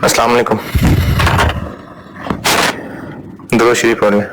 अस्सलाम वालेकुम। दुरूद शरीफ पढ़ लें।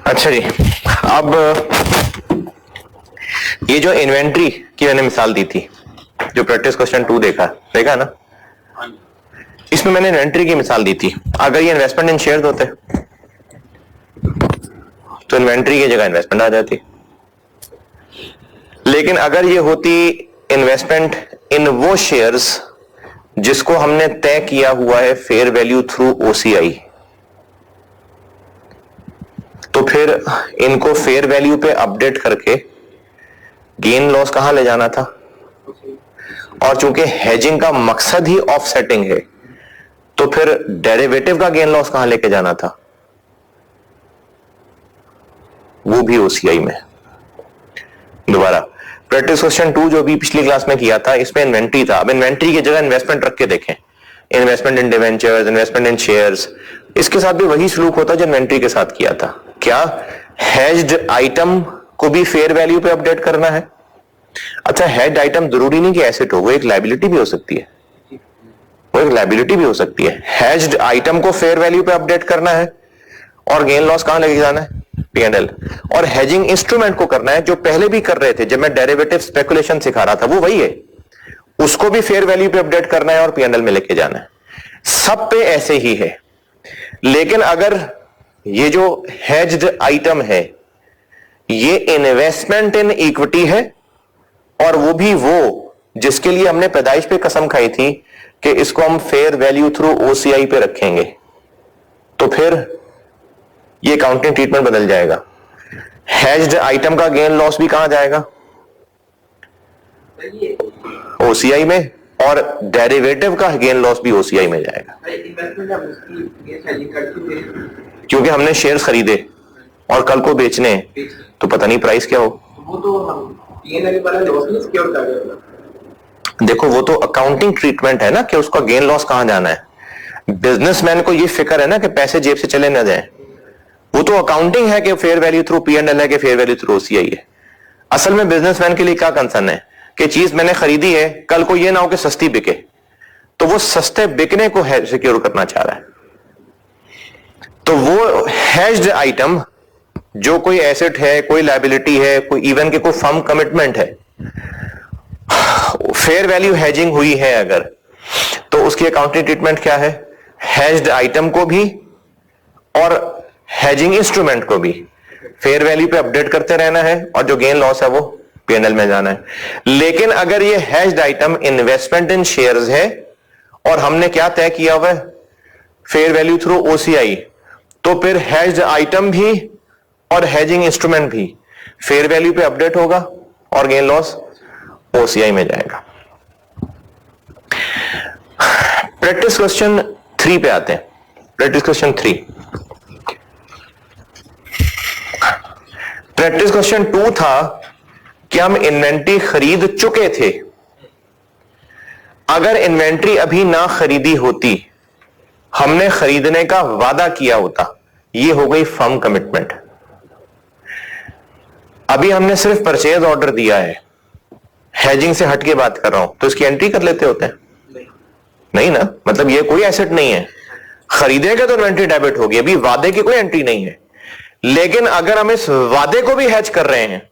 अच्छा जी, अब ये जो इन्वेंट्री की मैंने मिसाल दी थी, जो प्रैक्टिस क्वेश्चन 2 देखा ना, इसमें मैंने इन्वेंट्री की मिसाल दी थी। अगर ये इन्वेस्टमेंट इन शेयर्स होते तो इन्वेंट्री की जगह इन्वेस्टमेंट आ जाती, लेकिन अगर ये होती इन्वेस्टमेंट इन वो शेयर्स जिसको हमने तय किया हुआ है फेयर वैल्यू थ्रू ओसीआई, तो फिर इनको फेयर वैल्यू पे अपडेट करके गेन लॉस कहां ले जाना था, और चूंकि हेजिंग का मकसद ही ऑफसेटिंग है तो फिर डेरिवेटिव का गेन लॉस कहां लेके जाना था, वो भी ओसीआई में। दोबारा प्रैक्टिस क्वेश्चन 2 जो भी पिछली क्लास में किया था, इसमें इन्वेंट्री था। अब इन्वेंट्री की जगह इन्वेस्टमेंट रख के देखें, इन्वेस्टमेंट इन डिवेंचर्स, इन्वेस्टमेंट इन शेयर्स, इसके साथ भी वही सलूक होता जो इन्वेंट्री के साथ किया था। क्या हेज्ड आइटम को भी फेयर वैल्यू पे अपडेट करना है? अच्छा, हेज्ड आइटम जरूरी नहीं कि एसेट हो, वो एक लायबिलिटी भी हो सकती है, वो एक लायबिलिटी भी हो सकती है। हेज्ड आइटम को फेयर वैल्यू पे अपडेट करना है और गेन लॉस कहां लेके जाना है, P&L। और हेजिंग इंस्ट्रूमेंट को करना है जो पहले भी कर रहे थे, जब मैं डेरिवेटिव स्पेकुलेशन सिखा रहा था वो वही है, उसको भी फेयर वैल्यू पे अपडेट करना है और P&L में लेके जाना है। सब पे ऐसे ही है। लेकिन अगर ये जो हेज्ड आइटम है ये इन्वेस्टमेंट इन इक्विटी है, और वो भी वो जिसके लिए हमने पैदाइश पे कसम खाई थी कि इसको हम फेयर वैल्यू थ्रू ओसीआई पे रखेंगे, तो फिर ये अकाउंटिंग ट्रीटमेंट बदल जाएगा। हेज्ड आइटम का गेन लॉस भी कहां जाएगा, ओसीआई में, और डेरिवेटिव का गेन लॉस भी ओसीआई में जाएगा। क्योंकि हमने शेयर्स खरीदे और कल को बेचने हैं, तो पता नहीं प्राइस क्या हो। वो तो देखो, वो तो अकाउंटिंग ट्रीटमेंट है ना कि उसका गेन लॉस कहां जाना है। बिजनेसमैन को ये फिक्र है ना कि पैसे जेब से चले ना जाए, वो तो अकाउंटिंग है कि फेयर वैल्यू थ्रू P&L है कि फेयर वैल्यू थ्रू ओसीआई है। असल में बिजनेसमैन के लिए क्या कंसर्न है कि चीज मैंने खरीदी है, कल को ये ना हो कि सस्ती बिके, तो वो सस्ते बिकने को सिक्योर करना चाह रहा है। तो वो हेज्ड आइटम जो कोई एसेट है, कोई लायबिलिटी है, कोई इवन के कोई फर्म कमिटमेंट है, फेयर वैल्यू हेजिंग हुई है अगर, तो उसकी अकाउंटिंग ट्रीटमेंट क्या है, हेज्ड आइटम को भी और हेजिंग इंस्ट्रूमेंट को भी फेयर वैल्यू पे अपडेट करते रहना है, और जो गेन लॉस है वो P&L में जाना है। लेकिन अगर ये हेज्ड आइटम इन्वेस्टमेंट इन शेयर्स है और हमने क्या तय किया हुआ है, फेयर वैल्यू थ्रू ओसीआई, तो फिर हेज्ड आइटम भी और हेजिंग इंस्ट्रूमेंट भी फेयर वैल्यू पे अपडेट होगा और गेन लॉस ओसीआई में जाएगा। प्रैक्टिस क्वेश्चन 3 पे आते हैं। प्रैक्टिस क्वेश्चन 3, प्रैक्टिस क्वेश्चन 2 था कि हम इन्वेंट्री खरीद चुके थे, अगर इन्वेंट्री अभी ना खरीदी होती, हमने खरीदने का वादा किया होता, ये हो गई फर्म कमिटमेंट। अभी हमने सिर्फ परचेज ऑर्डर दिया है, हेजिंग से हटके बात कर रहा हूं, तो इसकी एंट्री कर लेते होते हैं? नहीं ना, मतलब ये कोई एसेट नहीं है, खरीदेगा तो इन्वेंट्री डेबिट होगी, अभी वादे की कोई एंट्री नहीं है। लेकिन अगर हम इस वादे को भी हेज कर रहे हैं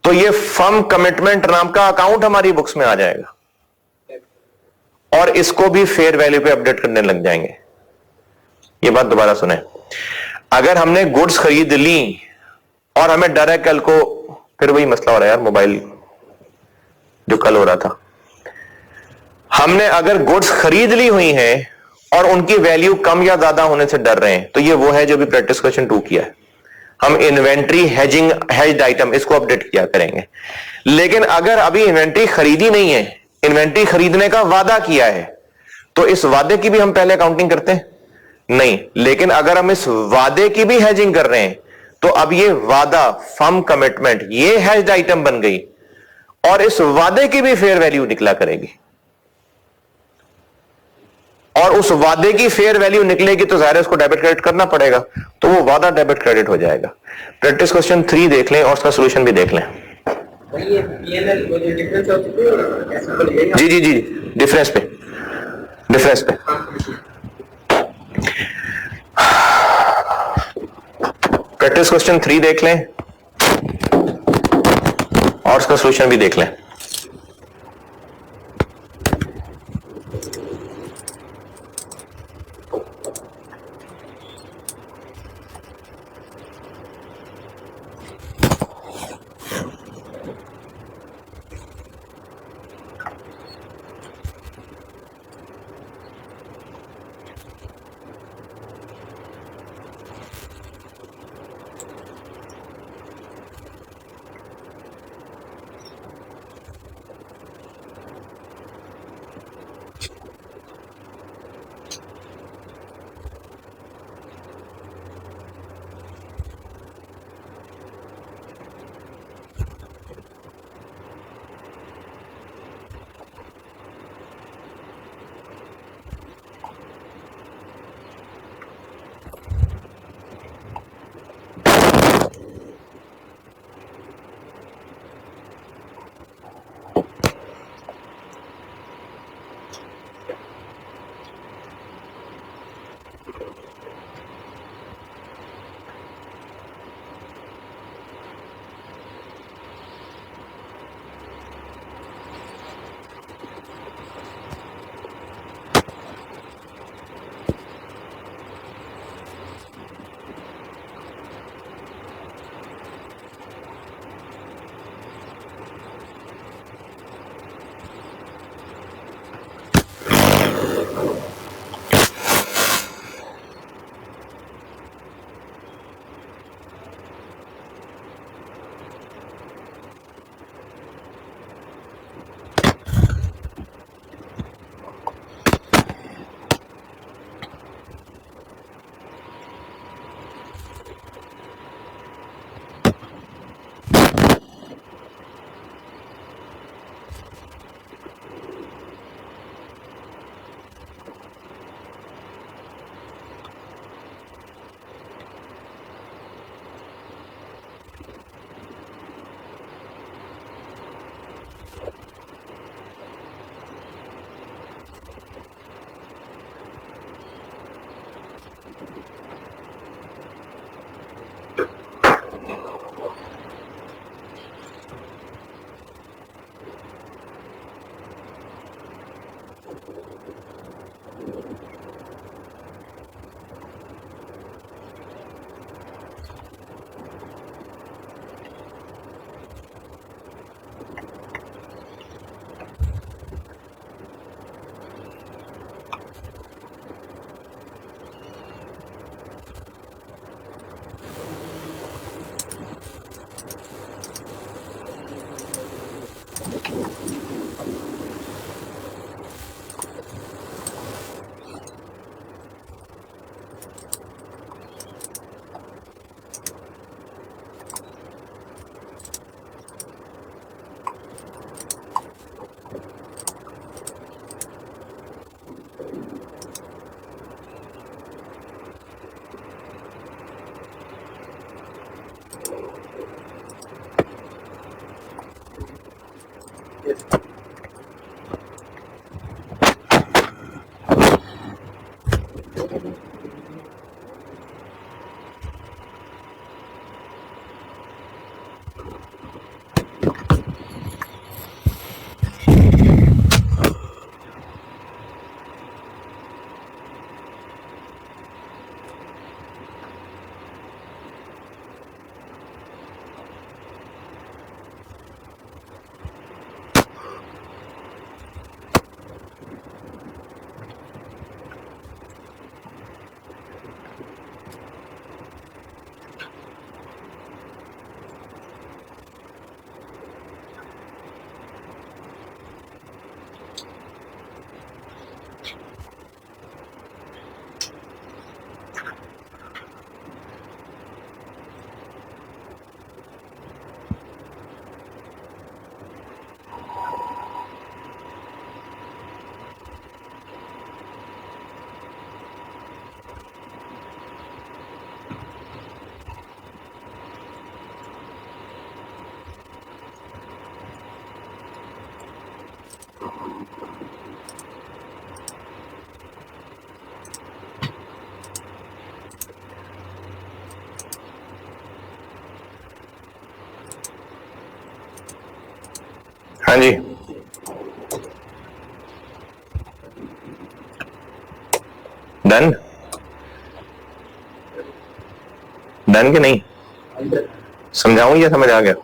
तो ये फर्म कमिटमेंट नाम का अकाउंट हमारी बुक्स में आ जाएगा, और इसको भी फेयर वैल्यू पे अपडेट करने लग जाएंगे। ये बात दोबारा सुने, अगर हमने गुड्स खरीद ली और हमें डर है कल को फिर वही मसला हो रहा है यार, मोबाइल जो कल हो रहा था। हमने अगर गुड्स खरीद ली हुई हैं और उनकी वैल्यू कम या ज्यादा होने से डर रहे हैं, तो ये वो है जो भी प्रैक्टिस क्वेश्चन 2 किया है। हम इन्वेंट्री हेजिंग, हेज्ड आइटम, इसको अपडेट किया करेंगे। लेकिन अगर अभी इन्वेंट्री खरीदी नहीं है, इन्वेंट्री खरीदने का वादा किया है, तो इस वादे की भी हम पहले अकाउंटिंग करते हैं नहीं। लेकिन अगर हम इस वादे की भी हेजिंग कर रहे हैं, तो अब ये वादा, फर्म कमिटमेंट, ये हेज्ड आइटम बन गई और इस वादे की भी फेयर वैल्यू निकला करेगी। और उस वादे की फेयर वैल्यू निकलेगी तो जाहिर है उसको डेबिट क्रेडिट करना पड़ेगा, तो वो वादा डेबिट क्रेडिट हो जाएगा। प्रैक्टिस क्वेश्चन 3 देख लें और उसका सोल्यूशन भी देख लें। जी जी जी, डिफरेंस पे, डिफरेंस पे। प्रैक्टिस क्वेश्चन 3 देख लें और उसका सोल्यूशन भी देख लें। हाँ जी, डन डन के नहीं समझाऊं या समझ आ गया?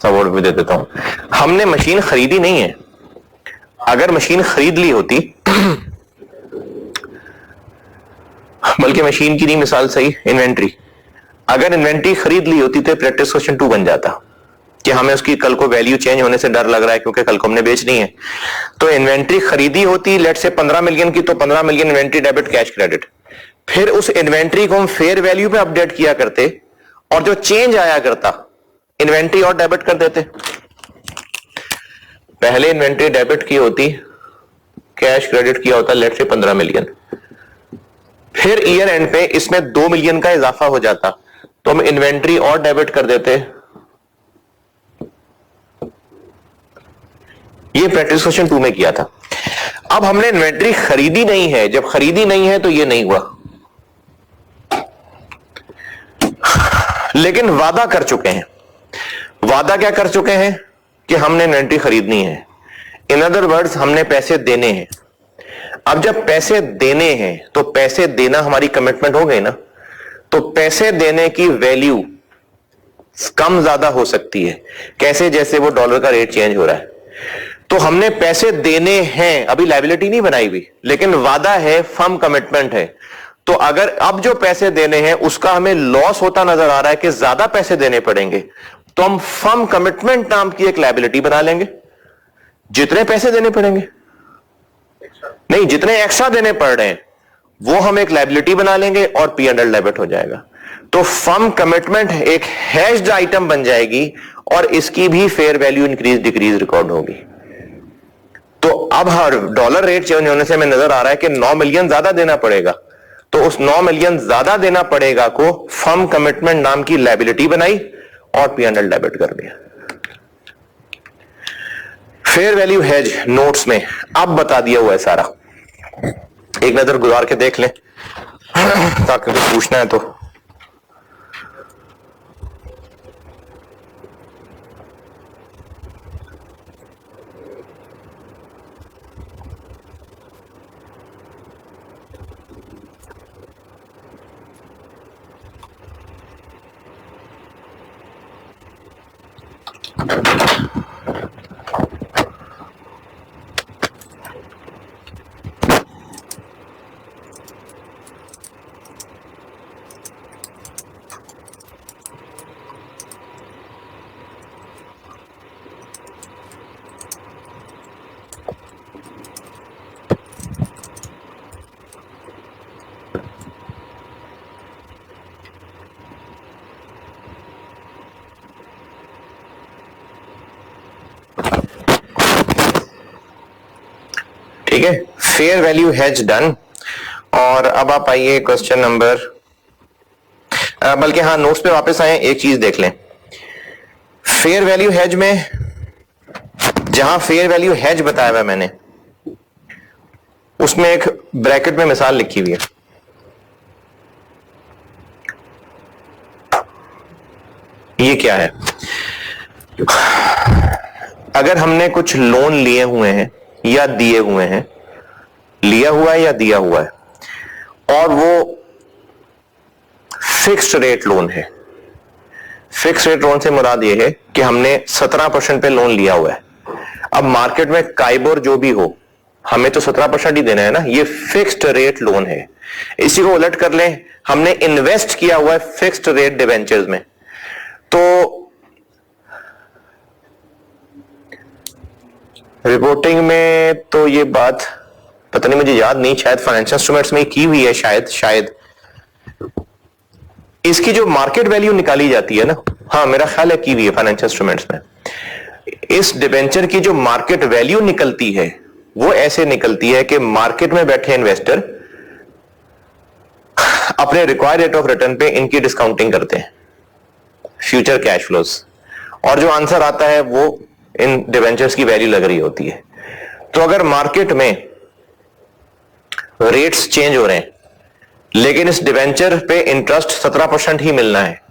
सब और भी दे देता हूं। हमने मशीन खरीदी नहीं है। अगर मशीन खरीद ली होती बल्कि मशीन की नहीं मिसाल सही, इन्वेंट्री, अगर इन्वेंट्री खरीद ली होती तो प्रैक्टिस क्वेश्चन 2 बन जाता कि हमें उसकी कल को वैल्यू चेंज होने से डर लग रहा है क्योंकि कल को हमने बेचनी है। तो इन्वेंट्री खरीदी होती लेट से 15 मिलियन की, तो 15 million inventory debit cash credit, फिर उस इन्वेंट्री को हम फेयर वैल्यू पे अपडेट किया करते और जो चेंज आया करता इन्वेंट्री और डेबिट कर देते। पहले इन्वेंट्री डेबिट की होती, कैश क्रेडिट किया होता लेट से 15 मिलियन, फिर ईयर एंड पे इसमें 2 मिलियन का इजाफा हो जाता तो हम इन्वेंट्री और डेबिट कर देते। ये प्रैक्टिस क्वेश्चन 2 में किया था। अब हमने इन्वेंट्री खरीदी नहीं है, जब खरीदी नहीं है तो ये नहीं हुआ, लेकिन वादा कर चुके हैं। वादा क्या कर चुके हैं कि हमने इन्वेंट्री खरीदनी है, इन अदर वर्ड्स हमने पैसे देने हैं। अब जब पैसे देने हैं तो पैसे देना हमारी कमिटमेंट हो गई ना, तो पैसे देने की वैल्यू कम ज्यादा हो सकती है। कैसे? जैसे वो डॉलर का रेट चेंज हो रहा है, तो हमने पैसे देने हैं, अभी लायबिलिटी नहीं बनाई हुई, लेकिन वादा है, फर्म कमिटमेंट है। तो अगर अब जो पैसे देने हैं उसका हमें लॉस होता नजर आ रहा है कि ज्यादा पैसे देने पड़ेंगे, तो हम फर्म कमिटमेंट नाम की एक लायबिलिटी बना लेंगे। जितने पैसे देने पड़ेंगे नहीं, जितने एक्स्ट्रा देने पड़ रहे हैं वो हम एक लायबिलिटी बना लेंगे और पी अंडर डेबिट हो जाएगा। तो फर्म कमिटमेंट एक हैश्ड आइटम बन जाएगी और इसकी भी fair value increase decrease record होगी। तो अब हर डॉलर रेट चेंज होने से हमें नजर आ रहा है कि 9 मिलियन ज्यादा देना पड़ेगा, तो उस 9 मिलियन ज्यादा देना पड़ेगा को फर्म कमिटमेंट नाम की लायबिलिटी बनाई और पी अंडर डेबिट कर दिया। फेयर वैल्यू हेज नोट्स में अब बता दिया हुआ है सारा, एक नजर गुजार के देख लें ताकि कुछ पूछना है तो। ठीक है, फेयर वैल्यू हेज डन। और अब आप आइए क्वेश्चन नंबर, बल्कि हाँ नोट्स पे वापस आए, एक चीज देख लें। फेयर वैल्यू हेज में जहां फेयर वैल्यू हेज बताया हुआ मैंने, उसमें एक ब्रैकेट में मिसाल लिखी हुई है। ये क्या है? अगर हमने कुछ लोन लिए हुए हैं या दिए हुए हैं, लिया हुआ है या दिया हुआ है, और वो फिक्स्ड रेट लोन है। फिक्स्ड रेट लोन से मुराद ये है कि हमने 17% पे लोन लिया हुआ है। अब मार्केट में काइबोर जो भी हो, हमें तो 17% ही देना है ना, ये फिक्स्ड रेट लोन है। इसी को उलट कर लें, हमने इन्वेस्ट किया हुआ है फिक्स्ड रेट डिवेंचर्स में, तो रिपोर्टिंग में तो ये बात पता नहीं, मुझे याद नहीं, शायद फाइनेंशियल इंस्ट्रूमेंट्स में की हुई है, शायद इसकी जो मार्केट वैल्यू निकाली जाती है ना, हाँ मेरा ख्याल है की हुई है फाइनेंशियल इंस्ट्रूमेंट्स में। इस डिबेंचर की जो मार्केट वैल्यू निकलती है वो ऐसे निकलती है कि मार्केट में बैठे इन्वेस्टर अपने रिक्वायर्ड रेट ऑफ रिटर्न पे इनकी डिस्काउंटिंग करते हैं, फ्यूचर कैश फ्लोज, और जो आंसर आता है वो इन डिबेंचर्स की वैल्यू लग रही होती है। तो अगर मार्केट में रेट्स चेंज हो रहे हैं लेकिन इस डिबेंचर पे इंटरेस्ट 17% ही मिलना है,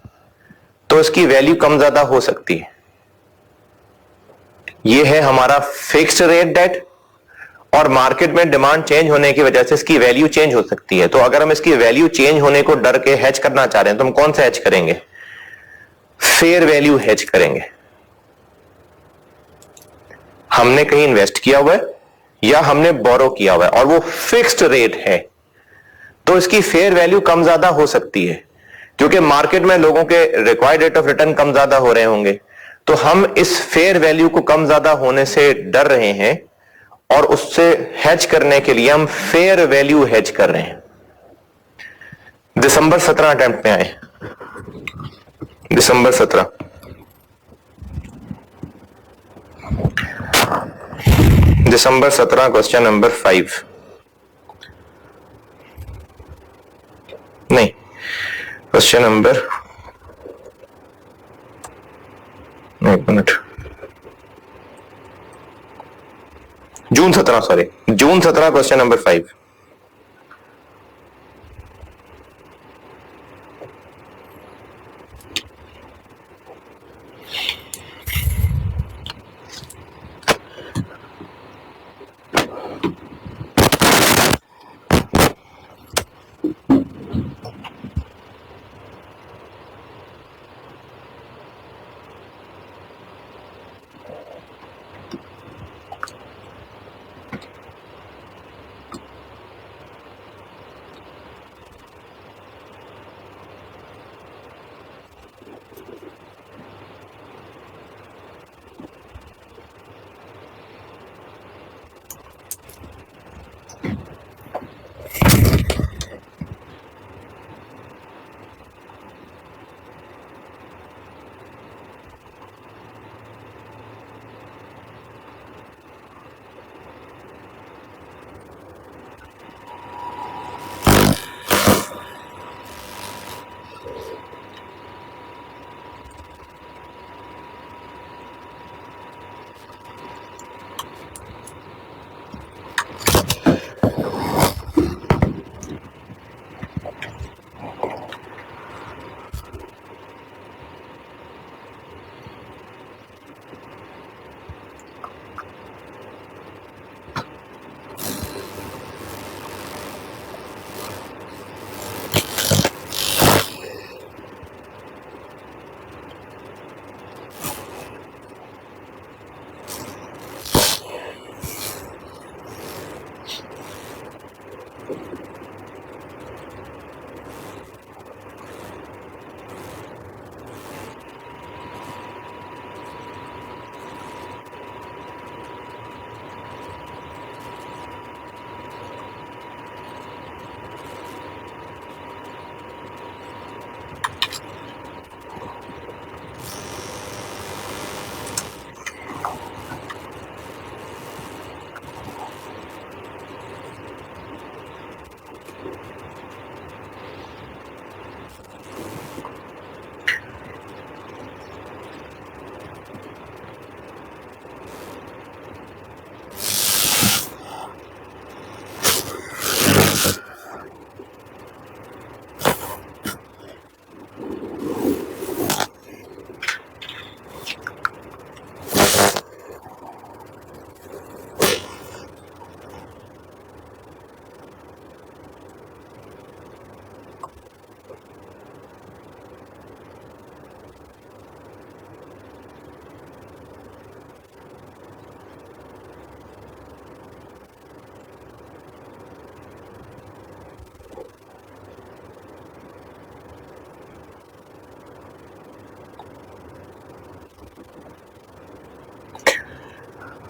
तो इसकी वैल्यू कम ज्यादा हो सकती है। ये है हमारा फिक्स्ड रेट डेट, और मार्केट में डिमांड चेंज होने की वजह से इसकी वैल्यू चेंज हो सकती है। तो अगर हम इसकी वैल्यू चेंज होने को डर के हेज करना चाह रहे हैं तो हम कौन सा हेज करेंगे? फेयर वैल्यू हेज करेंगे। हमने कहीं इन्वेस्ट किया हुआ है या हमने बोरो किया हुआ है और वो फिक्स्ड रेट है, तो इसकी फेयर वैल्यू कम ज्यादा हो सकती है, क्योंकि मार्केट में लोगों के रिक्वायर्ड रेट ऑफ रिटर्न कम ज्यादा हो रहे होंगे। तो हम इस फेयर वैल्यू को कम ज्यादा होने से डर रहे हैं और उससे हेज करने के लिए हम फेयर वैल्यू हेज कर रहे हैं। दिसंबर 17 अटेम्प्ट में आए, दिसंबर 17। दिसंबर 17 क्वेश्चन नंबर 5, नहीं क्वेश्चन नंबर, एक मिनट, जून 17, सॉरी जून 17 क्वेश्चन नंबर 5।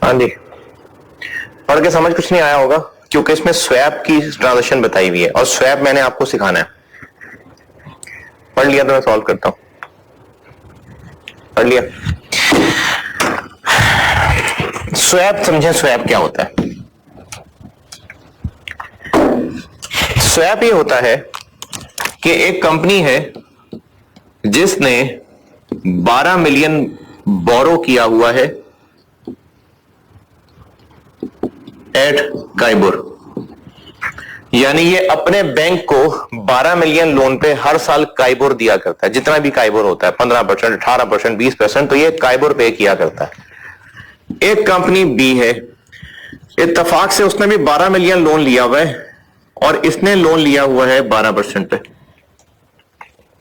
हाँ जी, पढ़ के समझ कुछ नहीं आया होगा क्योंकि इसमें स्वैप की ट्रांजेक्शन बताई हुई है और स्वैप मैंने आपको सिखाना है। पढ़ लिया तो मैं सॉल्व करता हूं। पढ़ लिया? स्वैप समझे, स्वैप क्या होता है? स्वैप ये होता है कि एक कंपनी है जिसने 12 मिलियन बोरो किया हुआ है एट काइबोर, यानी ये अपने बैंक को 12 मिलियन लोन पे हर साल काइबोर दिया करता है, जितना भी काइबोर होता है 15%, 18%, 20%, तो ये काइबोर पे किया करता है। एक कंपनी बी है, इत्तेफाक से उसने भी 12 मिलियन लोन लिया हुआ है और इसने लोन लिया हुआ है 12% पे।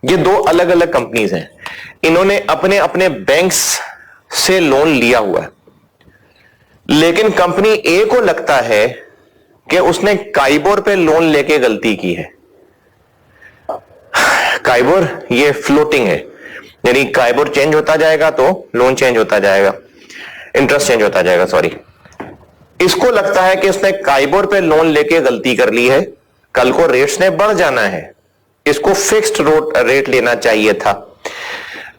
ये दो अलग अलग कंपनीज हैं, इन्होंने अपने अपने बैंक्स से लोन लिया हुआ है, लेकिन कंपनी ए को लगता है कि उसने काइबोर पे लोन लेके गलती की है। काइबोर ये फ्लोटिंग है, यानी काइबोर चेंज होता जाएगा तो लोन चेंज होता जाएगा, इंटरेस्ट चेंज होता जाएगा, सॉरी। इसको लगता है कि उसने काइबोर पे लोन लेके गलती कर ली है, कल को रेट्स ने बढ़ जाना है, इसको फिक्स्ड रेट लेना चाहिए था।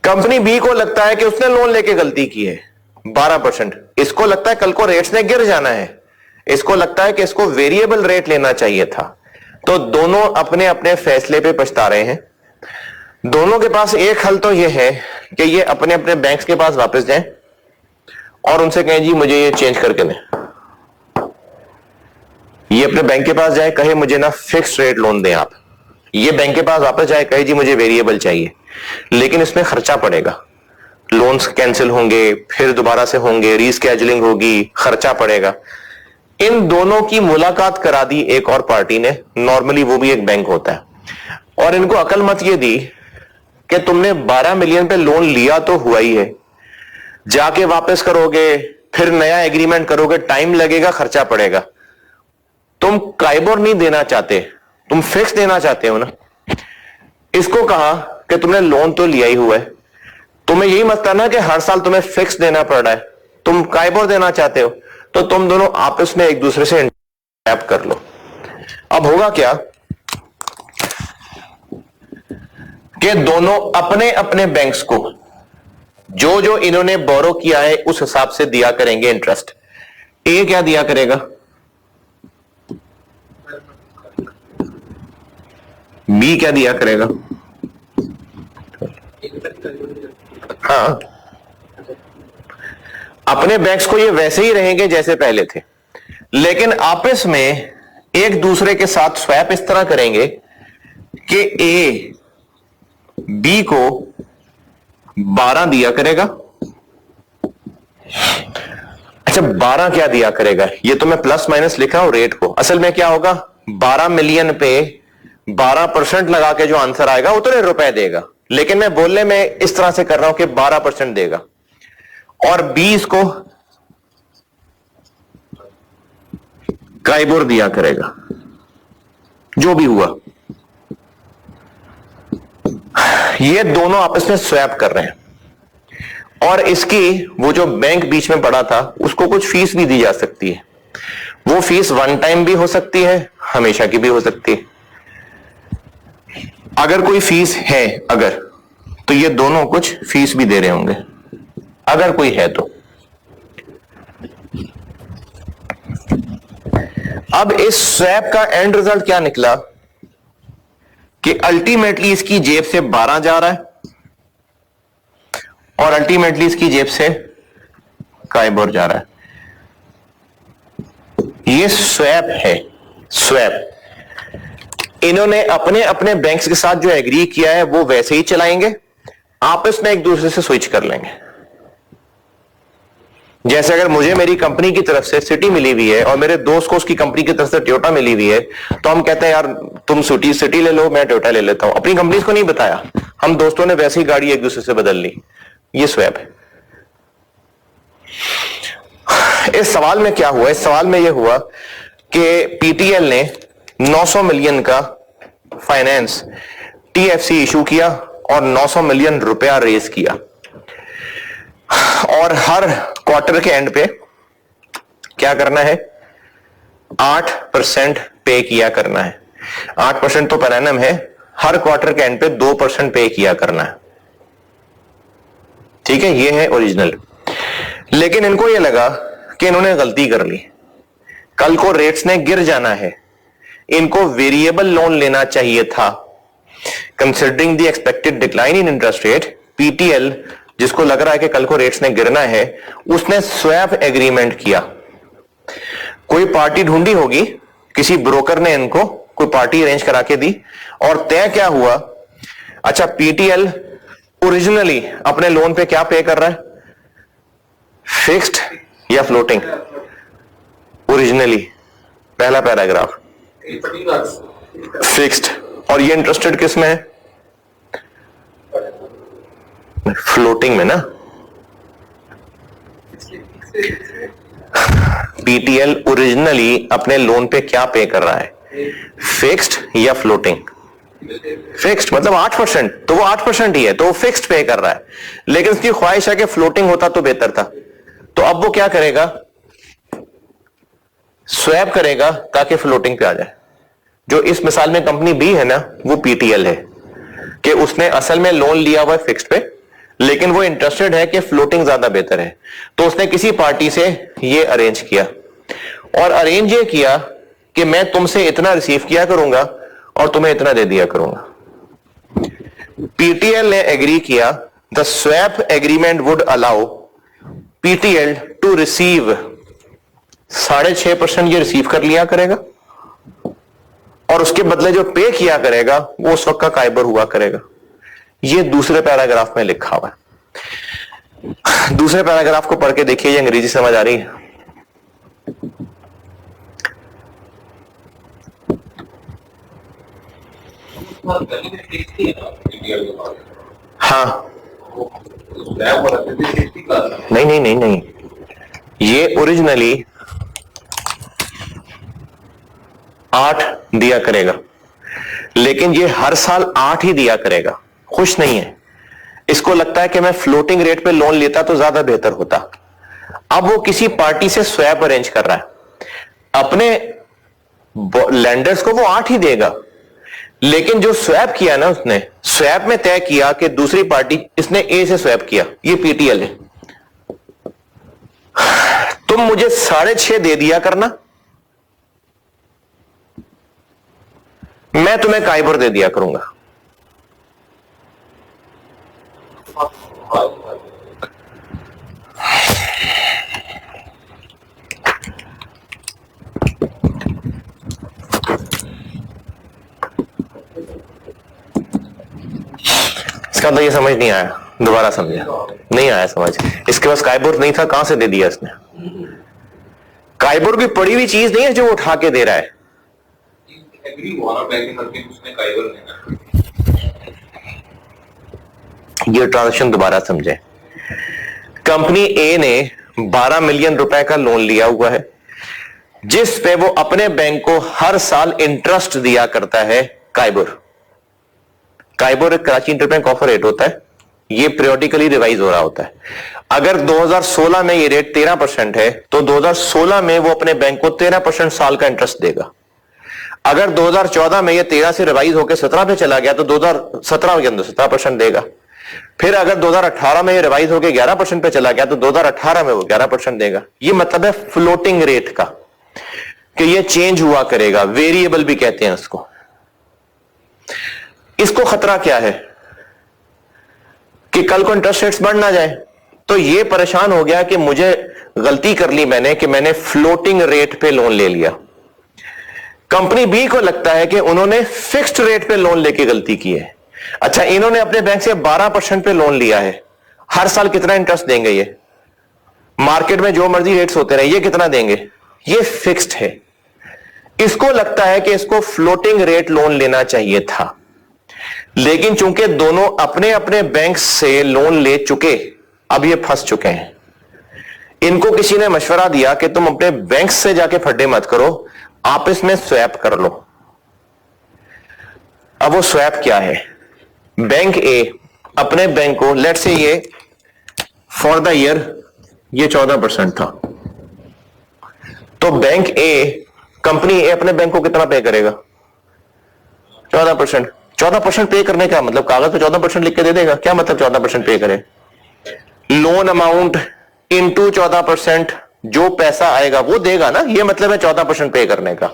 कंपनी बी को लगता है कि उसने लोन लेके गलती की है 12%, इसको लगता है कल को रेट्स ने गिर जाना है, इसको लगता है कि इसको वेरिएबल रेट लेना चाहिए था। तो दोनों अपने अपने फैसले पे पछता रहे हैं। दोनों के पास एक हल तो यह है कि ये अपने अपने बैंक्स के पास वापस जाएं और उनसे कहें जी मुझे ये चेंज करके दें। ये अपने बैंक के पास जाए, कहे मुझे ना फिक्स्ड रेट लोन दें आप। ये बैंक के पास वापस जाए, कहे जी मुझे वेरिएबल चाहिए, लेकिन इसमें खर्चा पड़ेगा, लोन्स कैंसिल होंगे, फिर दोबारा से होंगे, रीस्केजुलिंग होगी, खर्चा पड़ेगा। इन दोनों की मुलाकात करा दी एक और पार्टी ने, नॉर्मली वो भी एक बैंक होता है, और इनको अकल मत ये दी कि तुमने 12 मिलियन पे लोन लिया तो हुआ ही है, जाके वापस करोगे, फिर नया एग्रीमेंट करोगे, टाइम लगेगा, खर्चा पड़ेगा। तुम काइबोर नहीं देना चाहते, तुम फिक्स देना चाहते हो ना। इसको कहा कि तुमने लोन तो लिया ही हुआ है, तुम्हें यही मसला ना कि हर साल तुम्हें फिक्स देना पड़ रहा है, तुम काइबोर देना चाहते हो, तो तुम दोनों आपस में एक दूसरे से टैप कर लो। अब होगा क्या कि दोनों अपने अपने बैंक्स को जो जो इन्होंने बोरो किया है उस हिसाब से दिया करेंगे इंटरेस्ट। ए क्या दिया करेगा, बी क्या दिया करेगा। हाँ, अपने बैंक्स को ये वैसे ही रहेंगे जैसे पहले थे, लेकिन आपस में एक दूसरे के साथ स्वैप इस तरह करेंगे कि ए बी को 12 दिया करेगा। अच्छा, 12 क्या दिया करेगा, ये तो मैं प्लस माइनस लिखा हूं रेट को, असल में क्या होगा, 12 मिलियन पे 12% लगा के जो आंसर आएगा उतने रुपए देगा, लेकिन मैं बोलने में इस तरह से कर रहा हूं कि 12% देगा, और 20 को काइबोर दिया करेगा। जो भी हुआ, ये दोनों आपस में स्वैप कर रहे हैं, और इसकी वो जो बैंक बीच में पड़ा था उसको कुछ फीस भी दी जा सकती है। वो फीस वन टाइम भी हो सकती है, हमेशा की भी हो सकती है। अगर कोई फीस है अगर, तो ये दोनों कुछ फीस भी दे रहे होंगे, अगर कोई है तो। अब इस स्वैप का एंड रिजल्ट क्या निकला कि अल्टीमेटली इसकी जेब से 12 जा रहा है और अल्टीमेटली इसकी जेब से काइबोर जा रहा है। ये स्वैप है, स्वैप। इन्होंने अपने अपने बैंक्स के साथ जो एग्री किया है वो वैसे ही चलाएंगे, आपस में एक दूसरे से स्विच कर लेंगे। जैसे अगर मुझे मेरी कंपनी की तरफ से सिटी मिली हुई है और मेरे दोस्त को उसकी कंपनी की तरफ से टोयोटा मिली हुई है, तो हम कहते हैं यार तुम सिटी ले लो, मैं टोयोटा ले लेता हूं। अपनी कंपनी को नहीं बताया, हम दोस्तों ने वैसे ही गाड़ी एक दूसरे से बदल ली। ये स्वैप है। इस सवाल में क्या हुआ, इस सवाल में यह हुआ कि पीटीएल ने 900 मिलियन का फाइनेंस टीएफसी इशू किया और 900 मिलियन रुपया रेज किया, और हर क्वार्टर के एंड पे क्या करना है, 8% पे किया करना है। 8% तो पर एनम है, हर क्वार्टर के एंड पे 2% पे किया करना है। ठीक है, ये है ओरिजिनल। लेकिन इनको ये लगा कि इन्होंने गलती कर ली, कल को रेट्स ने गिर जाना है, इनको वेरिएबल लोन लेना चाहिए था। Considering the expected decline in interest rate, PTL जिसको लग रहा है कि कल को रेट्स ने गिरना है, उसने स्वैप एग्रीमेंट किया। कोई पार्टी ढूंढी होगी, किसी ब्रोकर ने इनको कोई पार्टी अरेंज करा के दी, और तय क्या हुआ, अच्छा पीटीएल ओरिजिनली अपने लोन पे क्या पे कर रहा है, फिक्स्ड या फ्लोटिंग? ओरिजिनली पहला पैराग्राफ फिक्स्ड, और ये इंटरेस्टेड किस में है? फ्लोटिंग में ना। पीटीएल ओरिजिनली अपने लोन पे क्या पे कर रहा है, फिक्स्ड या फ्लोटिंग? फिक्स्ड, मतलब 8%, तो वो 8% ही है, तो वो फिक्स्ड पे कर रहा है। लेकिन उसकी ख्वाहिश है कि फ्लोटिंग होता तो बेहतर था, तो अब वो क्या करेगा, स्वैप करेगा ताकि फ्लोटिंग पे आ जाए। जो इस मिसाल में कंपनी बी है ना, वो पीटीएल है कि उसने असल में लोन लिया हुआ है फिक्स्ड पे, लेकिन वो इंटरेस्टेड है कि फ्लोटिंग ज्यादा बेहतर है, तो उसने किसी पार्टी से ये अरेंज किया, और अरेंज ये किया कि मैं तुमसे इतना रिसीव किया करूंगा और तुम्हें इतना दे दिया करूंगा। पीटीएल ने एग्री किया, the swap agreement would allow PTL to receive 6.5% ये रिसीव कर लिया करेगा, और उसके बदले जो पे किया करेगा वो उस वक्त का काइबर हुआ करेगा। ये दूसरे पैराग्राफ में लिखा हुआ है। दूसरे पैराग्राफ को पढ़ के देखिए, ये अंग्रेजी समझ आ रही है? हाँ, नहीं नहीं नहीं नहीं, ये ओरिजिनली 8 दिया करेगा, लेकिन ये हर साल 8 ही दिया करेगा। खुश नहीं है, इसको लगता है कि मैं फ्लोटिंग रेट पे लोन लेता तो ज्यादा बेहतर होता। अब वो किसी पार्टी से स्वैप अरेंज कर रहा है, अपने लैंडर्स को वो 8 ही देगा, लेकिन जो स्वैप किया ना, उसने स्वैप में तय किया कि दूसरी पार्टी, इसने ए से स्वैप किया, ये पीटीएल है, तुम मुझे 6.5 दे दिया करना, मैं तुम्हें काइबर दे दिया करूंगा। इसका मतलब ये समझ नहीं आया, दोबारा समझे? नहीं आया समझ। इसके पास काइबर नहीं था, कहां से दे दिया इसने? काइबर भी पड़ी हुई चीज नहीं है जो वो उठा के दे रहा है। ये ट्रांजेक्शन दोबारा समझे। कंपनी ए ने 12 मिलियन रुपए का लोन लिया हुआ है, जिस पे वो अपने बैंक को हर साल इंटरेस्ट दिया करता है, काइबर। काइबर एक कराची इंटरबैंक ऑफर रेट होता है, ये पीरियोडिकली रिवाइज हो रहा होता है। अगर 2016 में ये रेट 13% है, तो 2016 में वो अपने बैंक को 13% साल का इंटरेस्ट देगा। अगर 2014 में ये 13 से रिवाइज होकर 17 पे चला गया, तो 2017 के अंदर 17% देगा। फिर अगर 2018 में ये रिवाइज होकर 11% पे चला गया, तो 2018 में वो 11% देगा। ये मतलब है फ्लोटिंग रेट का, कि ये चेंज हुआ करेगा, वेरिएबल भी कहते हैं इसको। इसको खतरा क्या है कि कल को इंटरेस्ट रेट्स बढ़ ना जाए। तो ये परेशान हो गया कि मुझे गलती कर ली मैंने, कि मैंने फ्लोटिंग रेट पे लोन ले लिया। कंपनी बी को लगता है कि उन्होंने फिक्स्ड रेट पे लोन लेके गलती की है। अच्छा, इन्होंने अपने बैंक से 12% पे लोन लिया है, हर साल कितना इंटरेस्ट देंगे? ये मार्केट में जो मर्जी रेट्स होते रहे, ये कितना देंगे? ये फिक्स्ड है। इसको लगता है कि इसको फ्लोटिंग रेट लोन लेना चाहिए था, लेकिन चूंकि दोनों अपने अपने बैंक से लोन ले चुके, अब ये फंस चुके हैं। इनको किसी ने मशवरा दिया कि तुम अपने बैंक से जाके फड्डे मत करो, आपस में स्वैप कर लो। अब वो स्वैप क्या है? बैंक ए अपने बैंक को, लेट्स से ये फॉर द ईयर ये 14% था, तो बैंक ए, कंपनी ए अपने बैंक को कितना पे करेगा? 14%। 14% पे करने का मतलब, कागज पे 14% लिख के दे देगा, क्या मतलब 14% पे करे? लोन अमाउंट इनटू 14%, जो पैसा आएगा वो देगा ना, ये मतलब है 14% पे करने का।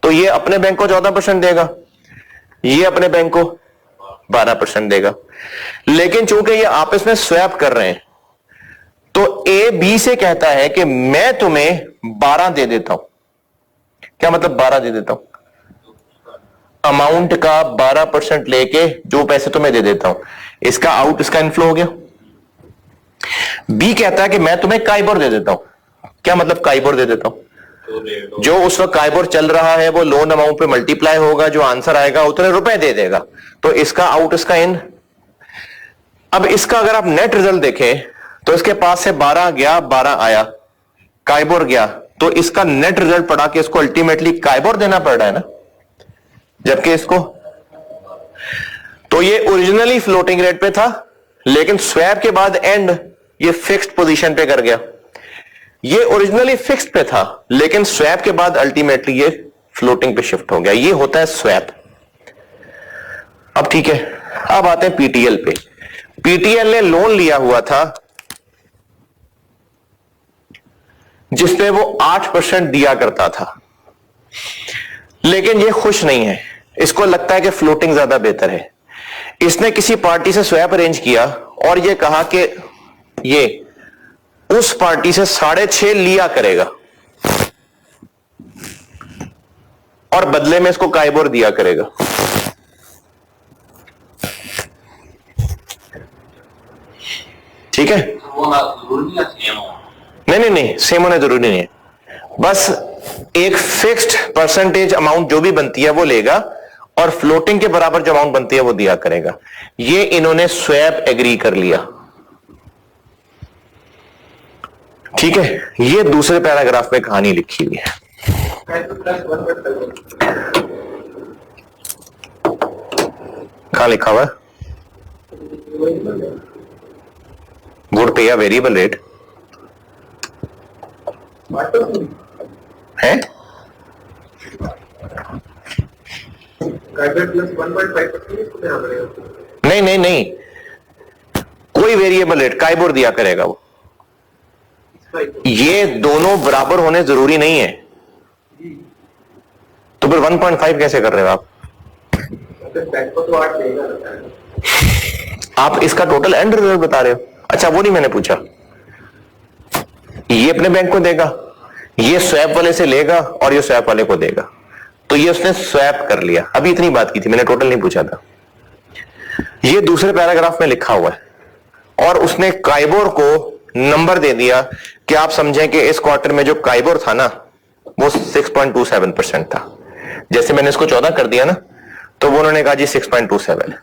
तो ये अपने बैंक को 14% देगा, ये अपने बैंक को 12% देगा। लेकिन चूंकि ये आपस में स्वैप कर रहे हैं, तो ए बी से कहता है कि मैं तुम्हें 12 दे देता हूं। क्या मतलब 12 दे देता हूं? अमाउंट का 12% लेके जो पैसे तुम्हें दे देता हूं, इसका आउट, इसका इनफ्लो हो गया। बी कहता है कि मैं तुम्हें काइबर दे देता हूं, क्या मतलब काइबोर दे देता हूं, जो उस वक्त काइबोर चल रहा है वो लोन अमाउंट पे मल्टीप्लाई होगा, जो आंसर आएगा उतने रुपए दे देगा। तो इसका आउट, इसका इन। अब इसका अगर आप नेट रिजल्ट देखें तो इसके पास से 12 गया, 12 आया, काइबोर गया, तो इसका नेट रिजल्ट पड़ा कि इसको अल्टीमेटली काइबोर देना पड़ रहा है ना, जबकि इसको, तो ये ओरिजिनली फ्लोटिंग रेट पे था, लेकिन स्वैप के बाद एंड ये फिक्स्ड पोजीशन पे कर गया। ये ओरिजिनली फिक्स्ड पे था, लेकिन स्वैप के बाद अल्टीमेटली ये फ्लोटिंग पे शिफ्ट हो गया। ये होता है स्वैप। अब ठीक है, अब आते हैं पीटीएल पे। पीटीएल ने लोन लिया हुआ था जिसपे वो 8% दिया करता था, लेकिन ये खुश नहीं है, इसको लगता है कि फ्लोटिंग ज्यादा बेहतर है। इसने किसी पार्टी से स्वैप अरेंज किया और ये कहा कि ये उस पार्टी से 6.5 लिया करेगा और बदले में इसको काइबोर दिया करेगा। ठीक है, नहीं, सेम होना जरूरी नहीं है, बस एक फिक्स्ड परसेंटेज अमाउंट जो भी बनती है वो लेगा और फ्लोटिंग के बराबर जो अमाउंट बनती है वो दिया करेगा। ये इन्होंने स्वैप एग्री कर लिया। ठीक है, ये दूसरे पैराग्राफ में कहानी लिखी हुई है। कहां लिखा हुआ है? वुड पे अ वेरिएबल रेट है, नहीं, कोई वेरिएबल रेट काइबोर दिया करेगा वो। ये दोनों बराबर होने जरूरी नहीं है, तो फिर 1.5 कैसे कर रहे हो आप? आप इसका टोटल एंड रिजल्ट बता रहे हो। अच्छा, वो नहीं मैंने पूछा। ये अपने बैंक को देगा, ये स्वैप वाले से लेगा और ये स्वैप वाले को देगा, तो ये उसने स्वैप कर लिया। अभी इतनी बात की थी मैंने, टोटल नहीं पूछा था। ये दूसरे पैराग्राफ में लिखा हुआ है और उसने काइबोर को नंबर दे दिया कि आप समझें कि इस क्वार्टर में जो काइबोर था ना वो 6.27% था। जैसे मैंने इसको 14 कर दिया ना, तो वो उन्होंने कहा जी 6.27।